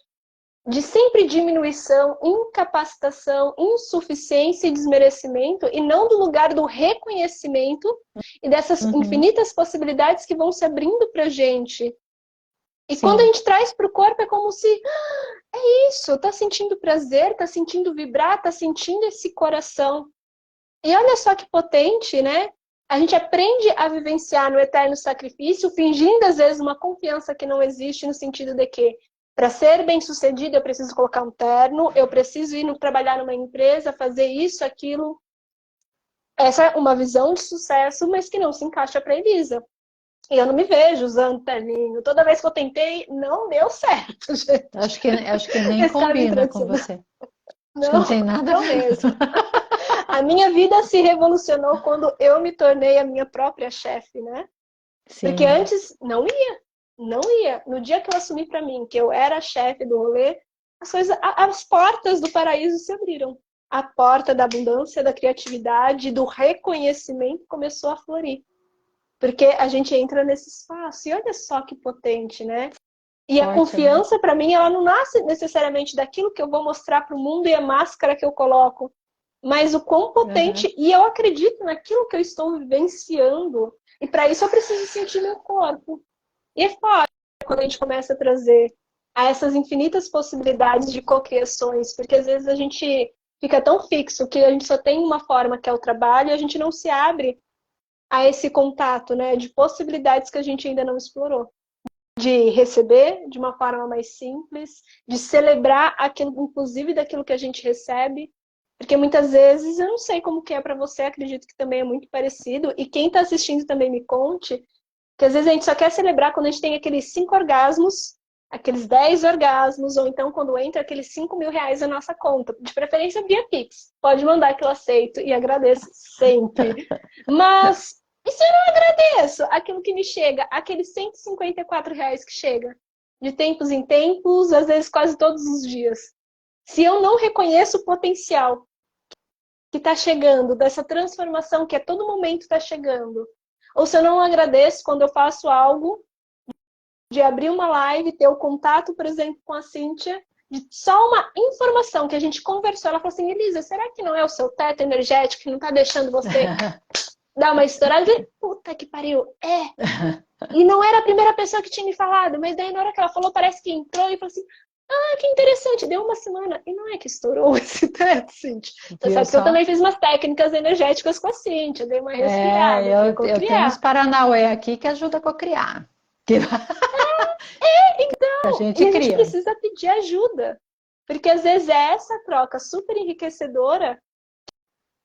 De sempre diminuição, incapacitação, insuficiência e desmerecimento, e não do lugar do reconhecimento e dessas infinitas possibilidades que vão se abrindo pra gente. E quando a gente traz pro corpo, é como se é isso, tá sentindo prazer, tá sentindo vibrar, tá sentindo esse coração. E olha só que potente, né? A gente aprende a vivenciar no eterno sacrifício, fingindo às vezes uma confiança que não existe, no sentido de que para ser bem-sucedido eu preciso colocar um terno, eu preciso ir trabalhar numa empresa, fazer isso, aquilo. Essa é uma visão de sucesso, mas que não se encaixa para Elisa. E eu não me vejo usando terninho. Toda vez que eu tentei, não deu certo, gente. Acho que nem combina com você. Não tem nada a ver. Mesmo. A minha vida se revolucionou quando eu me tornei a minha própria chefe, né? Sim. Porque antes não ia. No dia que eu assumi para mim que eu era a chefe do rolê, as portas do paraíso se abriram. A porta da abundância, da criatividade, do reconhecimento começou a florir. Porque a gente entra nesse espaço. E olha só que potente, né? E a confiança, para mim, ela não nasce necessariamente daquilo que eu vou mostrar para o mundo e a máscara que eu coloco. Mas o quão potente, e eu acredito naquilo que eu estou vivenciando. E para isso eu preciso sentir meu corpo. E é fora quando a gente começa a trazer a essas infinitas possibilidades de cocriações. Porque às vezes a gente fica tão fixo que a gente só tem uma forma, que é o trabalho, e a gente não se abre a esse contato, né, de possibilidades que a gente ainda não explorou. De receber de uma forma mais simples, de celebrar aquilo, inclusive daquilo que a gente recebe, porque muitas vezes, eu não sei como que é para você, acredito que também é muito parecido, e quem está assistindo também me conte, que às vezes a gente só quer celebrar quando a gente tem aqueles 5 orgasmos, aqueles 10 orgasmos, ou então quando entra aqueles 5 mil reais na nossa conta, de preferência via Pix. Pode mandar que eu aceito e agradeço sempre. Mas e se eu não agradeço aquilo que me chega, aqueles 154 reais que chega, de tempos em tempos, às vezes quase todos os dias? Se eu não reconheço o potencial que está chegando, dessa transformação que a todo momento está chegando, ou se eu não agradeço quando eu faço algo, de abrir uma live, ter o contato, por exemplo, com a Cíntia, de só uma informação que a gente conversou, ela falou assim, Elisa, será que não é o seu teto energético que não está deixando você... Dá uma estourada e puta que pariu, E não era a primeira pessoa que tinha me falado, mas daí na hora que ela falou, parece que entrou e falou assim, ah, que interessante, deu uma semana. E não é que estourou esse teto, Cíntia. Você sabe que eu também fiz umas técnicas energéticas com a Cíntia, dei uma respirada. Eu tenho uns Paranauê aqui que ajuda a cocriar. Então, a gente precisa pedir ajuda. Porque às vezes é essa troca super enriquecedora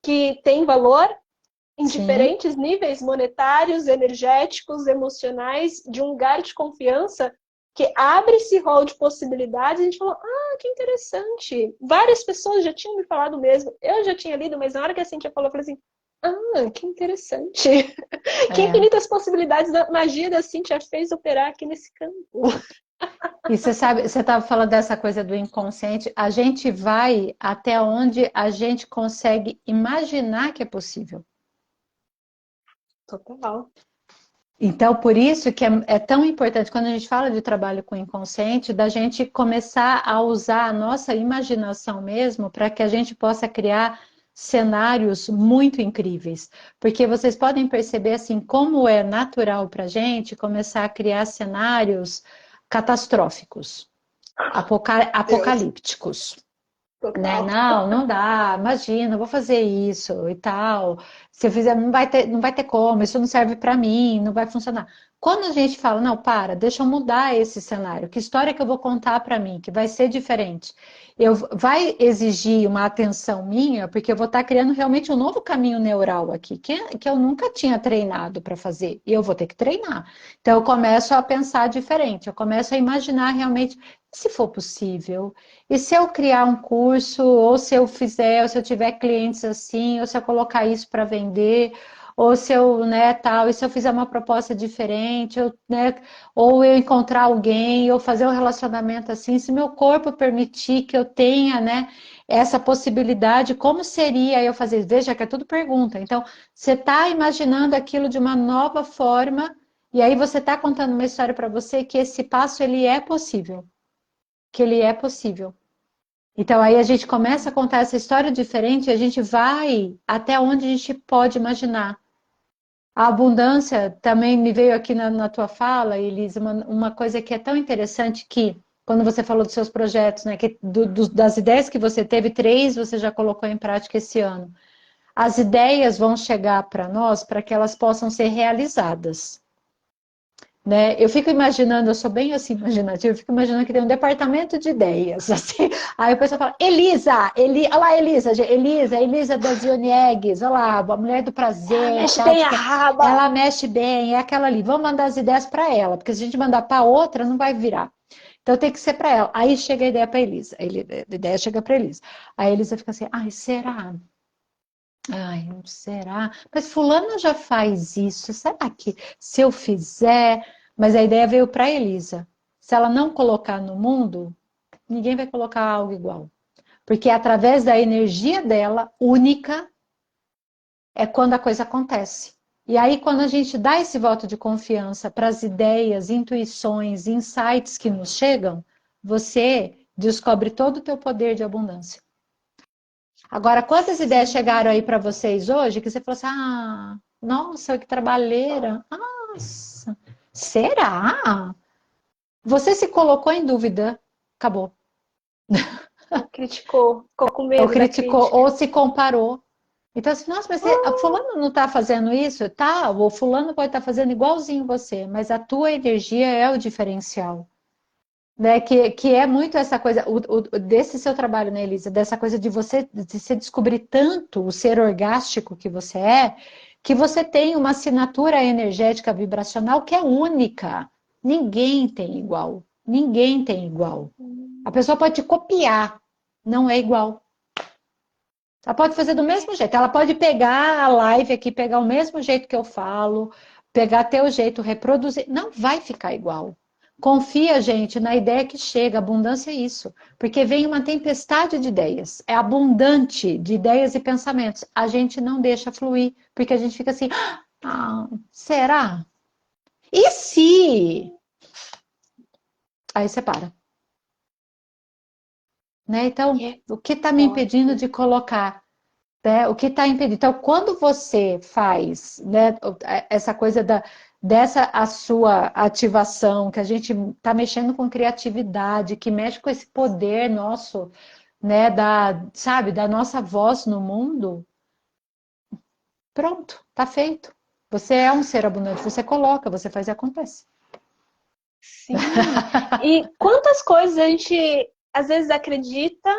que tem valor em Sim. diferentes níveis monetários, energéticos, emocionais, de um lugar de confiança que abre esse rol de possibilidades. A gente falou, que interessante. Várias pessoas já tinham me falado mesmo. Eu já tinha lido, mas na hora que a Cintia falou, eu falei assim, que interessante. Que É. infinitas possibilidades da magia da Cintia fez operar aqui nesse campo. E você sabe, você estava falando dessa coisa do inconsciente, a gente vai até onde a gente consegue imaginar que é possível. Total. Então, por isso que é tão importante, quando a gente fala de trabalho com o inconsciente, da gente começar a usar a nossa imaginação mesmo para que a gente possa criar cenários muito incríveis. Porque vocês podem perceber, assim, como é natural para a gente começar a criar cenários catastróficos, Deus. apocalípticos. Né? Total. Não, não dá, imagina, eu vou fazer isso e tal. Se eu fizer, não vai ter como, isso não serve para mim, não vai funcionar. Quando a gente fala, não, para, deixa eu mudar esse cenário, que história que eu vou contar para mim, que vai ser diferente. Vai exigir uma atenção minha, porque eu vou estar criando realmente um novo caminho neural aqui, que eu nunca tinha treinado para fazer, e eu vou ter que treinar. Então eu começo a pensar diferente, eu começo a imaginar realmente, se for possível. E se eu criar um curso, ou se eu fizer, ou se eu tiver clientes assim, ou se eu colocar isso para vender, ou se eu, né, tal, e se eu fizer uma proposta diferente, ou eu encontrar alguém, ou fazer um relacionamento assim, se meu corpo permitir que eu tenha, né, essa possibilidade, como seria eu fazer? Veja que é tudo pergunta. Então, você está imaginando aquilo de uma nova forma, e aí você está contando uma história para você que esse passo ele é possível, que ele é possível. Então aí a gente começa a contar essa história diferente e a gente vai até onde a gente pode imaginar. A abundância também me veio aqui na tua fala, Elisa, uma coisa que é tão interessante que, quando você falou dos seus projetos, né, das ideias que você teve, 3 você já colocou em prática esse ano. As ideias vão chegar para nós para que elas possam ser realizadas. Né? Eu fico imaginando, eu sou bem assim imaginativa, eu fico imaginando que tem um departamento de ideias, assim. Aí o pessoal fala, olha lá, Elisa das Ione Eggs, olha lá, a mulher do Ah, prazer, mexe tal, bem a porque raba. ela mexe bem, é aquela ali, vamos mandar as ideias para ela, porque se a gente mandar para outra, não vai virar. Então tem que ser para ela. Aí chega a ideia para Elisa, a ideia chega para Elisa. Aí a Elisa fica assim, ai, será? Ai, será? Mas fulano já faz isso. Será que se eu fizer? Mas a ideia veio para a Elisa. Se ela não colocar no mundo, ninguém vai colocar algo igual. Porque é através da energia dela, única, é quando a coisa acontece. E aí, quando a gente dá esse voto de confiança para as ideias, intuições, insights que nos chegam, você descobre todo o teu poder de abundância. Agora, quantas ideias chegaram aí para vocês hoje que você falou assim: nossa, que trabalheira. Nossa, será? Você se colocou em dúvida, acabou. Ou criticou, ficou com Ou medo da criticou, crítica. ou se comparou. Então, assim, nossa, mas a fulano não está fazendo isso? Tá, o fulano pode estar fazendo igualzinho você, mas a tua energia é o diferencial. Né, que é muito essa coisa, desse seu trabalho, né, Elisa? Dessa coisa de se descobrir tanto o ser orgástico que você tem uma assinatura energética vibracional que é única. Ninguém tem igual. Ninguém tem igual. A pessoa pode te copiar, não é igual. Ela pode fazer do mesmo jeito. Ela pode pegar a live aqui, pegar o mesmo jeito que eu falo, pegar teu jeito, reproduzir. Não vai ficar igual. Confia, gente, na ideia que chega. Abundância é isso. Porque vem uma tempestade de ideias. É abundante de ideias e pensamentos. A gente não deixa fluir, porque a gente fica assim: será? E se? Aí você para. Né? E Então, é o que está me impedindo forte. de colocar? Né? O que está impedindo? Então, quando você faz, né, essa coisa dessa a sua ativação, que a gente está mexendo com criatividade, que mexe com esse poder nosso, né, sabe, da nossa voz no mundo, pronto, está feito. Você é um ser abundante, você coloca, você faz e acontece. Sim. E quantas coisas a gente às vezes acredita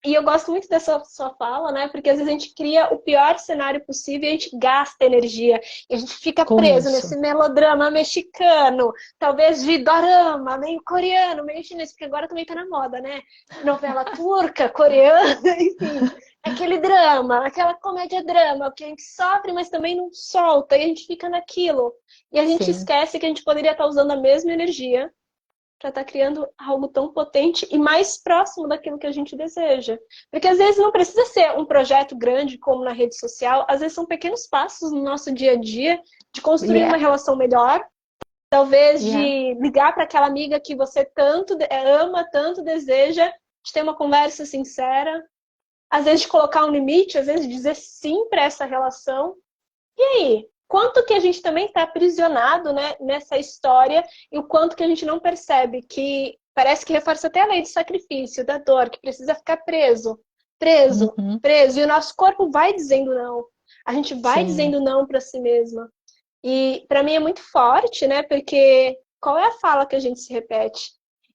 E eu gosto muito dessa sua fala, né? Porque às vezes a gente cria o pior cenário possível e a gente gasta energia. E a gente fica Com preso isso. nesse melodrama mexicano, talvez de dorama, meio coreano, meio chinês, porque agora também tá na moda, né? Novela turca, coreana, enfim. Aquele drama, aquela comédia-drama, que a gente sofre, mas também não solta, e a gente fica naquilo. E a gente Sim. esquece que a gente poderia estar usando a mesma energia para estar criando algo tão potente e mais próximo daquilo que a gente deseja. Porque às vezes não precisa ser um projeto grande como na rede social, às vezes são pequenos passos no nosso dia a dia de construir uma Yeah, relação melhor, talvez yeah. de ligar para aquela amiga que você tanto ama, tanto deseja, de ter uma conversa sincera, às vezes de colocar um limite, às vezes de dizer sim para essa relação. E aí? Quanto que a gente também está aprisionado, né, nessa história e o quanto que a gente não percebe que parece que reforça até a lei do sacrifício, da dor, que precisa ficar preso, preso, Uhum. preso. E o nosso corpo vai dizendo não. A gente vai Sim. dizendo não para si mesma. E para mim é muito forte, né? Porque qual é a fala que a gente se repete?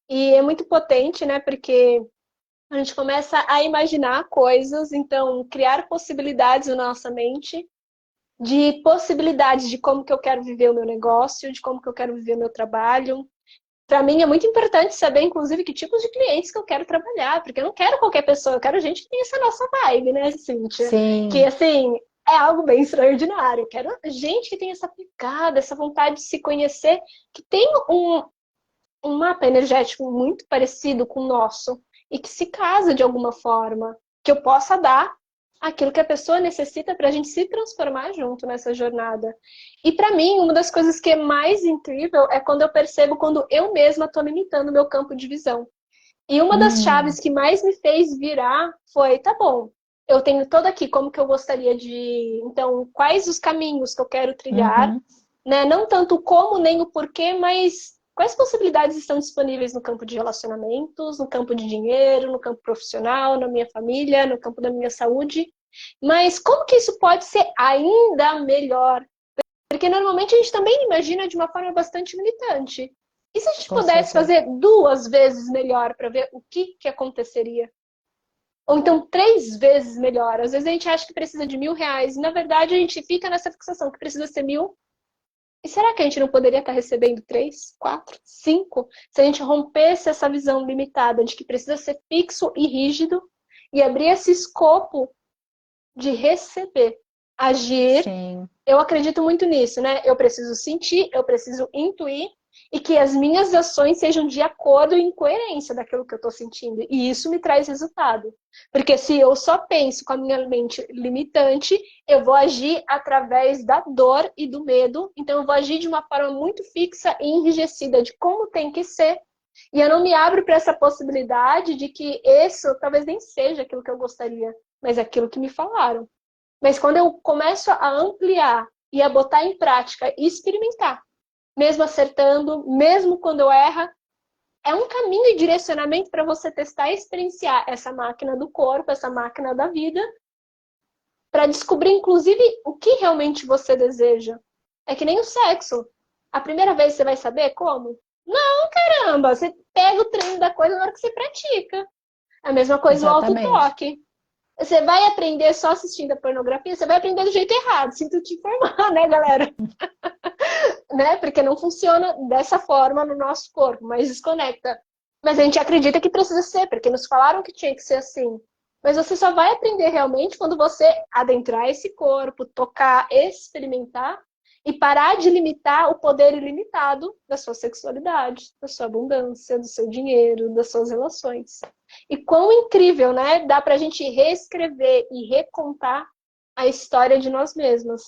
E é muito potente, né? Porque a gente começa a imaginar coisas, então criar possibilidades na nossa mente de possibilidades de como que eu quero viver o meu negócio, de como que eu quero viver o meu trabalho. Para mim é muito importante saber, inclusive, que tipos de clientes que eu quero trabalhar, porque eu não quero qualquer pessoa, eu quero gente que tem essa nossa vibe, né, Cíntia? Que, Sim. assim, é algo bem extraordinário. Eu quero gente que tem essa pegada, essa vontade de se conhecer, que tem um mapa energético muito parecido com o nosso e que se casa de alguma forma, que eu possa dar aquilo que a pessoa necessita para a gente se transformar junto nessa jornada. E para mim, uma das coisas que é mais incrível é quando eu percebo quando eu mesma estou limitando o meu campo de visão. E uma das Hum. chaves que mais me fez virar foi, tá bom, eu tenho todo aqui como que eu gostaria de, então, quais os caminhos que eu quero trilhar, Uhum. né? Não tanto o como nem o porquê, mas quais possibilidades estão disponíveis no campo de relacionamentos, no campo de dinheiro, no campo profissional, na minha família, no campo da minha saúde. Mas como que isso pode ser ainda melhor? Porque normalmente a gente também imagina de uma forma bastante limitante. E se a gente Com pudesse certeza. fazer 2 vezes melhor para ver o que aconteceria? Ou então 3 vezes melhor. Às vezes a gente acha que precisa de R$ 1.000 e na verdade a gente fica nessa fixação que precisa ser 1.000. E será que a gente não poderia estar recebendo 3, 4, 5? Se a gente rompesse essa visão limitada de que precisa ser fixo e rígido e abrir esse escopo de receber, agir. Sim. Eu acredito muito nisso, né? Eu preciso sentir, eu preciso intuir e que as minhas ações sejam de acordo e em coerência daquilo que eu estou sentindo. E isso me traz resultado. Porque se eu só penso com a minha mente limitante, eu vou agir através da dor e do medo. Então eu vou agir de uma forma muito fixa e enrijecida de como tem que ser. E eu não me abro para essa possibilidade de que isso talvez nem seja aquilo que eu gostaria, mas é aquilo que me falaram. Mas quando eu começo a ampliar e a botar em prática e experimentar, mesmo acertando, mesmo quando eu erro, é um caminho e direcionamento para você testar e experienciar essa máquina do corpo, essa máquina da vida, para descobrir, inclusive, o que realmente você deseja. É que nem o sexo. A primeira vez você vai saber como? Não, caramba, você pega o treino da coisa na hora que você pratica. A mesma coisa o Exatamente. autotoque. Você vai aprender só assistindo a pornografia, você vai aprender do jeito errado, sinto te informar, né, galera? Né? Porque não funciona dessa forma no nosso corpo, mas desconecta. Mas a gente acredita que precisa ser, porque nos falaram que tinha que ser assim. Mas você só vai aprender realmente quando você adentrar esse corpo, tocar, experimentar e parar de limitar o poder ilimitado da sua sexualidade, da sua abundância, do seu dinheiro, das suas relações. E quão incrível, né? Dá pra gente reescrever e recontar a história de nós mesmas.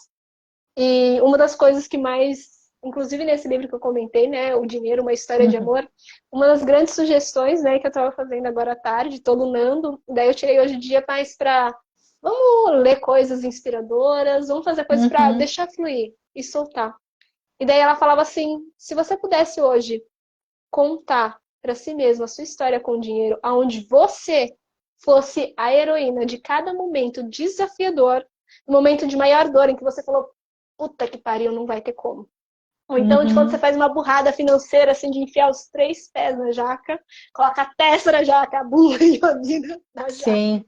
E uma das coisas que mais, inclusive nesse livro que eu comentei, né, O Dinheiro, uma História de Uhum. Amor, uma das grandes sugestões, né, que eu estava fazendo agora à tarde, estou lunando, daí eu tirei hoje o dia mais para, vamos ler coisas inspiradoras, vamos fazer coisas para Uhum. deixar fluir e soltar. E daí ela falava assim, se você pudesse hoje contar para si mesma a sua história com dinheiro, aonde você fosse a heroína de cada momento desafiador, no momento de maior dor em que você falou, puta que pariu, não vai ter como. Ou então, de quando você Uhum. faz uma burrada financeira, assim, de enfiar os 3 pés na jaca, coloca a testa na jaca, a bunda e a vida na jaca, Sim.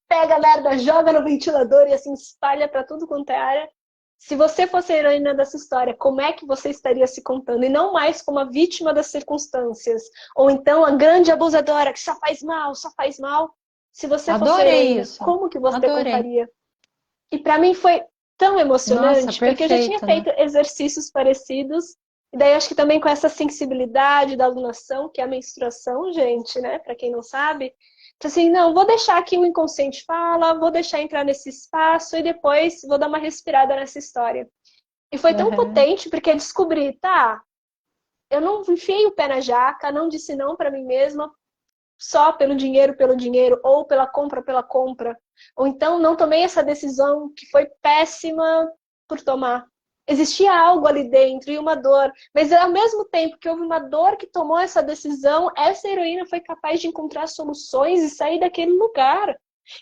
pega a merda, joga no ventilador e assim espalha pra tudo quanto é área. Se você fosse a heroína dessa história, como é que você estaria se contando? E não mais como a vítima das circunstâncias. Ou então a grande abusadora que só faz mal, só faz mal. Se você fosse a Adorei heroína, isso. como que você Adorei. contaria? E para mim foi tão Nossa, emocionante, porque eu já tinha perfeito, né? feito exercícios parecidos. E daí acho que também com essa sensibilidade da alunação, que é a menstruação, gente, né? Para quem não sabe. Então, assim, não, vou deixar que o inconsciente fala, vou deixar entrar nesse espaço e depois vou dar uma respirada nessa história. E foi tão Uhum. potente porque descobri, tá, eu não enfiei o pé na jaca, não disse não para mim mesma, só pelo dinheiro, ou pela compra. Ou então não tomei essa decisão que foi péssima por tomar. Existia algo ali dentro e uma dor, mas ao mesmo tempo que houve uma dor que tomou essa decisão, essa heroína foi capaz de encontrar soluções e sair daquele lugar.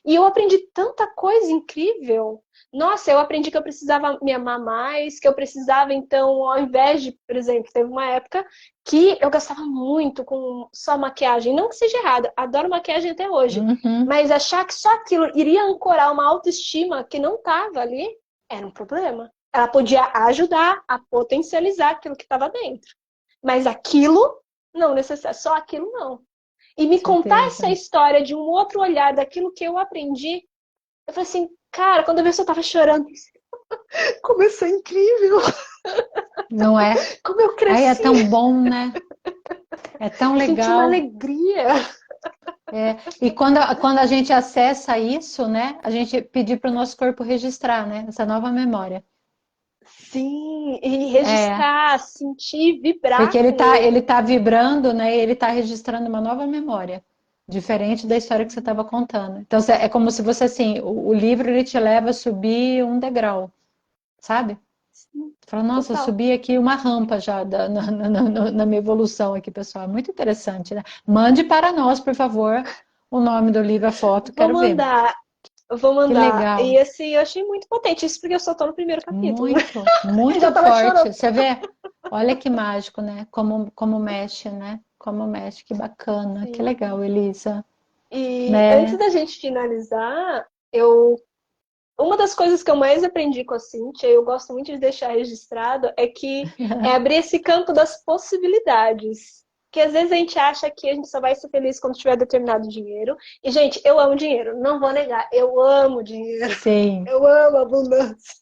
E eu aprendi tanta coisa incrível. Nossa, eu aprendi que eu precisava me amar mais, que eu precisava, então, ao invés de, por exemplo, teve uma época que eu gastava muito com só maquiagem. Não que seja errado, adoro maquiagem até hoje. Uhum. Mas achar que só aquilo iria ancorar uma autoestima que não estava ali era um problema. Ela podia ajudar a potencializar aquilo que estava dentro. Mas aquilo, não necessariamente, só aquilo não. E me contar essa Certeza. história de um outro olhar daquilo que eu aprendi, eu falei assim, cara, quando eu vi, eu tava chorando. Como isso é incrível! Não é? Como eu Aí é cresci! tão bom, né? É tão Eu senti uma legal. alegria. É. E quando a gente acessa isso, né? A gente pedir para o nosso corpo registrar, né? Essa nova memória. Sim, e É. registrar, sentir, Porque vibrar com ele ele. tá vibrando, né? E ele tá registrando uma nova memória, diferente da história que você estava contando. Então, é como se você, assim, o livro ele te leva a subir um degrau, sabe? Sim, Você fala, nossa, eu total. subi aqui uma rampa já na minha evolução aqui, pessoal. Muito interessante, né? Mande para nós, por favor, o nome do livro, a foto, Vou quero ver. mandar, vou Que mandar. legal. E assim, eu achei muito potente. Isso porque eu só tô no primeiro capítulo, né? Muito, E já muito tava forte. chorando. Você vê? Olha que mágico, né? Como mexe, né? Como mexe, que bacana, que Sim. legal, Elisa, E antes né? da gente finalizar, eu uma das coisas que eu mais aprendi com a Cíntia, e eu gosto muito de deixar registrado, é que é abrir esse campo das possibilidades. Que às vezes a gente acha que a gente só vai ser feliz quando tiver determinado dinheiro. E, gente, eu amo dinheiro, não vou negar, eu amo dinheiro, Sim, eu amo abundância.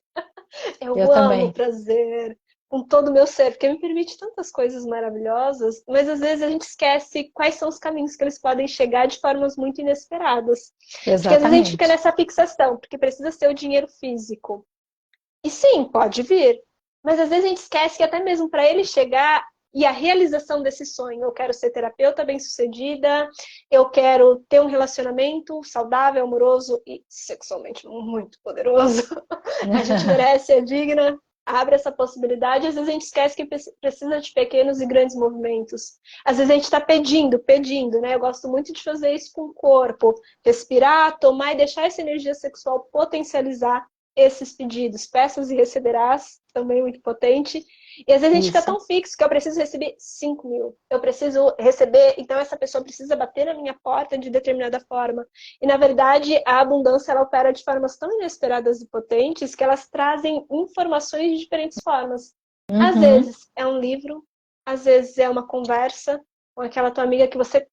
eu Eu amo também. prazer com todo o meu ser, porque me permite tantas coisas maravilhosas, mas às vezes a gente esquece quais são os caminhos que eles podem chegar de formas muito inesperadas. Porque às vezes a gente fica Exatamente. nessa fixação, porque precisa ser o dinheiro físico. E sim, pode vir, mas às vezes a gente esquece que até mesmo para ele chegar e a realização desse sonho, eu quero ser terapeuta bem-sucedida, eu quero ter um relacionamento saudável, amoroso e sexualmente muito poderoso. A gente merece, é digna, abre essa possibilidade. Às vezes a gente esquece que precisa de pequenos e grandes movimentos. Às vezes a gente está pedindo, né? Eu gosto muito de fazer isso com o corpo. Respirar, tomar e deixar essa energia sexual potencializar esses pedidos. Peças e receberás, também muito potente. E às vezes a gente fica Isso. tão fixo que eu preciso receber 5 mil. Eu preciso receber, então essa pessoa precisa bater na minha porta de determinada forma. E na verdade, a abundância ela opera de formas tão inesperadas e potentes que elas trazem informações de diferentes formas. Às Uhum. vezes é um livro, às vezes é uma conversa com aquela tua amiga que você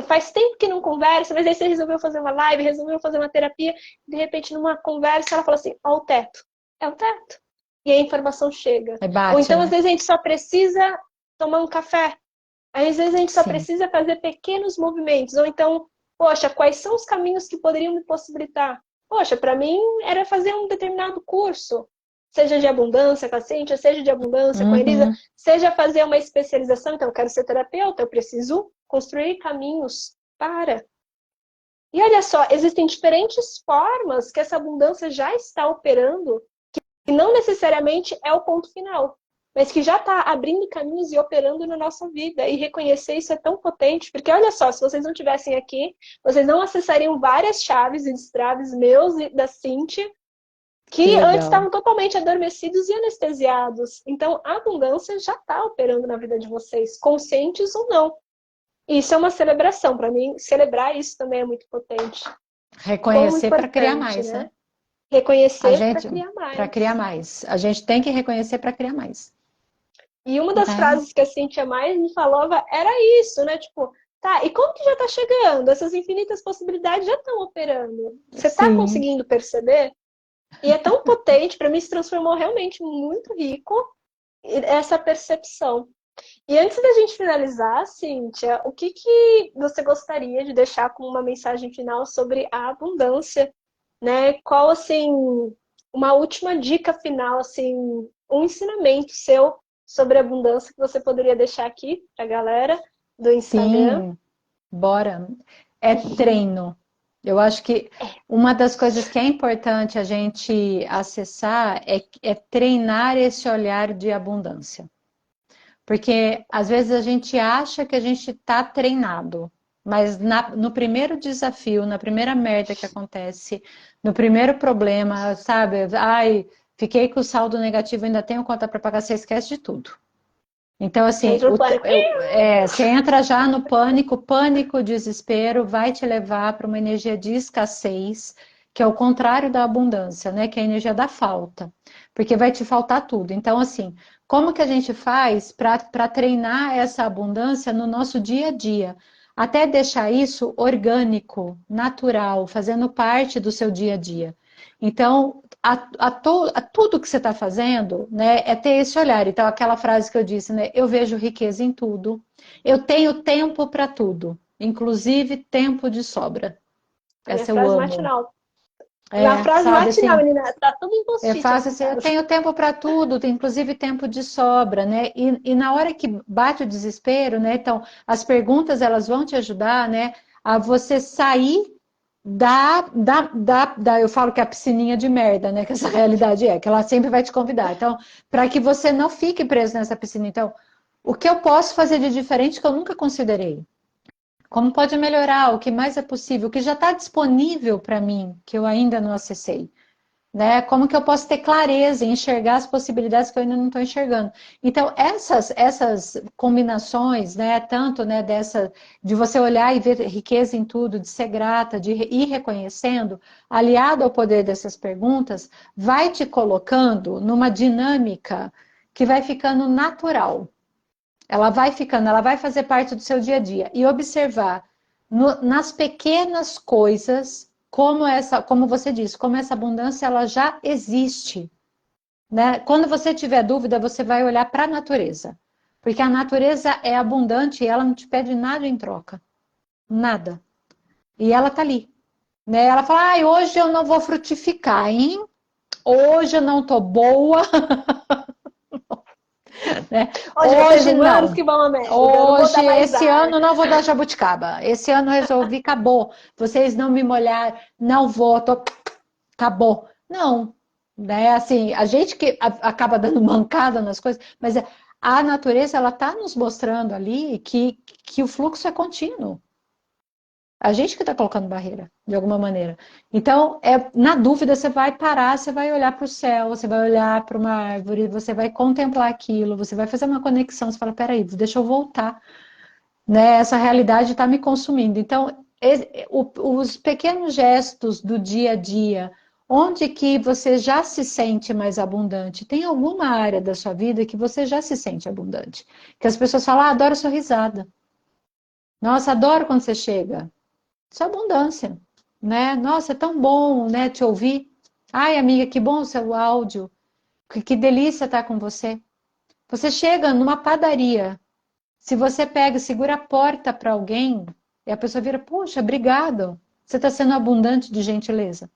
faz tempo que não conversa, mas aí você resolveu fazer uma live, resolveu fazer uma terapia, de repente numa conversa ela fala assim, ó o teto. É o teto. E a informação chega. Aí Ou bate, então, às né? vezes, a gente só precisa tomar um café. Aí, às vezes, a gente só Sim. precisa fazer pequenos movimentos. Ou então, poxa, quais são os caminhos que poderiam me possibilitar? Poxa, para mim era fazer um determinado curso. Seja de abundância com a Cíntia, seja de abundância com a Elisa, Uhum. seja fazer uma especialização. Então, eu quero ser terapeuta, eu preciso construir caminhos para. E olha só, existem diferentes formas que essa abundância já está operando que não necessariamente é o ponto final, mas que já está abrindo caminhos e operando na nossa vida. E reconhecer isso é tão potente, porque olha só, se vocês não estivessem aqui, vocês não acessariam várias chaves e destraves meus e da Cintia, Que que antes legal. estavam totalmente adormecidos e anestesiados. Então, a abundância já está operando na vida de vocês, conscientes ou não. Isso é uma celebração. Para mim, celebrar isso também é muito potente. Como Reconhecer para criar importante, mais, né? né? A Reconhecer para gente, criar para criar mais. mais. A gente tem que reconhecer para criar mais. E uma das Né? frases que a Cintia mais me falava era isso, né? Tipo, tá, e como que já tá chegando? Essas infinitas possibilidades já estão operando. Você tá Sim, conseguindo perceber? E é tão potente, para mim se transformou realmente muito rico essa percepção. E antes da gente finalizar, Cíntia, o que que você gostaria de deixar como uma mensagem final sobre a abundância, né? Qual, assim, uma última dica final, assim, um ensinamento seu sobre a abundância que você poderia deixar aqui para a galera do Instagram? sim, bora. É treino. Eu acho que uma das coisas que é importante a gente acessar é treinar esse olhar de abundância. Porque às vezes a gente acha que a gente está treinado, mas no primeiro desafio, na primeira merda que acontece, no primeiro problema, sabe? Ai, fiquei com o saldo negativo, ainda tenho conta para pagar, você esquece de tudo. Então, assim, Entra no pânico. você entra já no pânico, pânico, desespero, vai te levar para uma energia de escassez, que é o contrário da abundância, né? Que é a energia da falta, porque vai te faltar tudo. Então, assim, como que a gente faz para treinar essa abundância no nosso dia a dia? Até deixar isso orgânico, natural, fazendo parte do seu dia a dia. Então, a tudo que você está fazendo, né, é ter esse olhar. Então, aquela frase que eu disse, né, eu vejo riqueza em tudo, eu tenho tempo para tudo, inclusive tempo de sobra. A minha Essa eu frase amo. matinal. Minha É, frase sabe matinal, assim, menina, tá tudo em eu post-it faço aqui em assim, eu casa. tenho tempo para tudo, inclusive tempo de sobra, né? E na hora que bate o desespero, né? Então, as perguntas elas vão te ajudar, né? A você sair eu falo que é a piscininha de merda, né? Que essa realidade é, que ela sempre vai te convidar. Então, para que você não fique preso nessa piscina. Então, o que eu posso fazer de diferente que eu nunca considerei? Como pode melhorar? O que mais é possível? O que já está disponível para mim, que eu ainda não acessei? Né? Como que eu posso ter clareza em enxergar as possibilidades que eu ainda não estou enxergando? Então, essas combinações, né, tanto né, dessa de você olhar e ver riqueza em tudo, de ser grata, de ir reconhecendo, aliado ao poder dessas perguntas, vai te colocando numa dinâmica que vai ficando natural. Ela vai ficando, ela vai fazer parte do seu dia a dia. E observar nas pequenas coisas como essa, como você disse, como essa abundância ela já existe, né? Quando você tiver dúvida, você vai olhar para a natureza, porque a natureza é abundante e ela não te pede nada em troca, nada. E ela tá ali, né? Ela fala: "Ai, hoje eu não vou frutificar, hein? Hoje eu não tô boa", né? Hoje vocês Hoje humanos não. que vão a merda, eu não vou Hoje, dar mais esse ar. ano não vou dar jabuticaba. Esse ano resolvi, acabou. Vocês não me molharam, não vou, tô... acabou. Não, né? Assim, a gente que acaba dando mancada nas coisas, mas a natureza ela está nos mostrando ali que o fluxo é contínuo. A gente que está colocando barreira, de alguma maneira. Então, na dúvida, você vai parar, você vai olhar para o céu, você vai olhar para uma árvore, você vai contemplar aquilo, você vai fazer uma conexão, você fala, peraí, deixa eu voltar, né? Essa realidade está me consumindo. Então, os pequenos gestos do dia a dia, onde que você já se sente mais abundante? Tem alguma área da sua vida que você já se sente abundante? Que as pessoas falam, adoro sua risada. Nossa, adoro quando você chega. Isso é abundância, né? Nossa, é tão bom, né, te ouvir. Ai, amiga, que bom o seu áudio. Que delícia estar com você. Você chega numa padaria, se você pega e segura a porta para alguém, e a pessoa vira, poxa, obrigado. Você está sendo abundante de gentileza.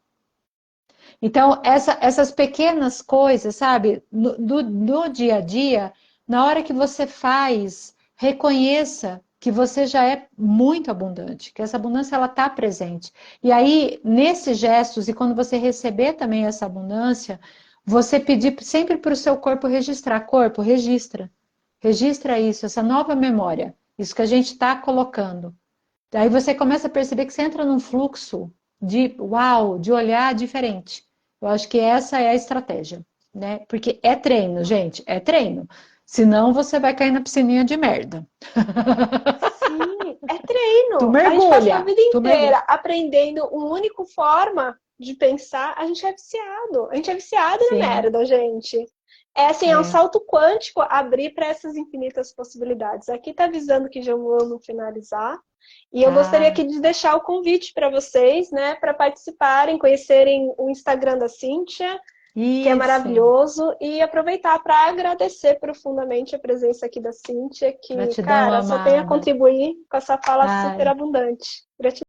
Então, essas pequenas coisas, sabe, no dia a dia, na hora que você faz, reconheça que você já é muito abundante, que essa abundância ela está presente. E aí, nesses gestos, e quando você receber também essa abundância, você pedir sempre para o seu corpo registrar. Corpo, registra. Registra isso, essa nova memória, isso que a gente está colocando. Aí você começa a perceber que você entra num fluxo de uau, de olhar diferente. Eu acho que essa é a estratégia, né? Porque é treino, gente, é treino. Senão você vai cair na piscininha de merda. Sim, é Tu treino. A gente passa a mergulha, vida tu mergulha. inteira aprendendo uma única forma de pensar. A gente é viciado. A gente é viciado na Sim, merda, gente. É assim, é um é. salto quântico abrir para essas infinitas possibilidades. Aqui está avisando que já vamos finalizar. E eu gostaria Ah, aqui de deixar o convite para vocês, né, para participarem, conhecerem o Instagram da Cíntia, que é isso. maravilhoso, e aproveitar para agradecer profundamente a presença aqui da Cíntia, que, Gratidão, cara, só tem a amada. contribuir com essa fala super Ai, abundante. Gratidão.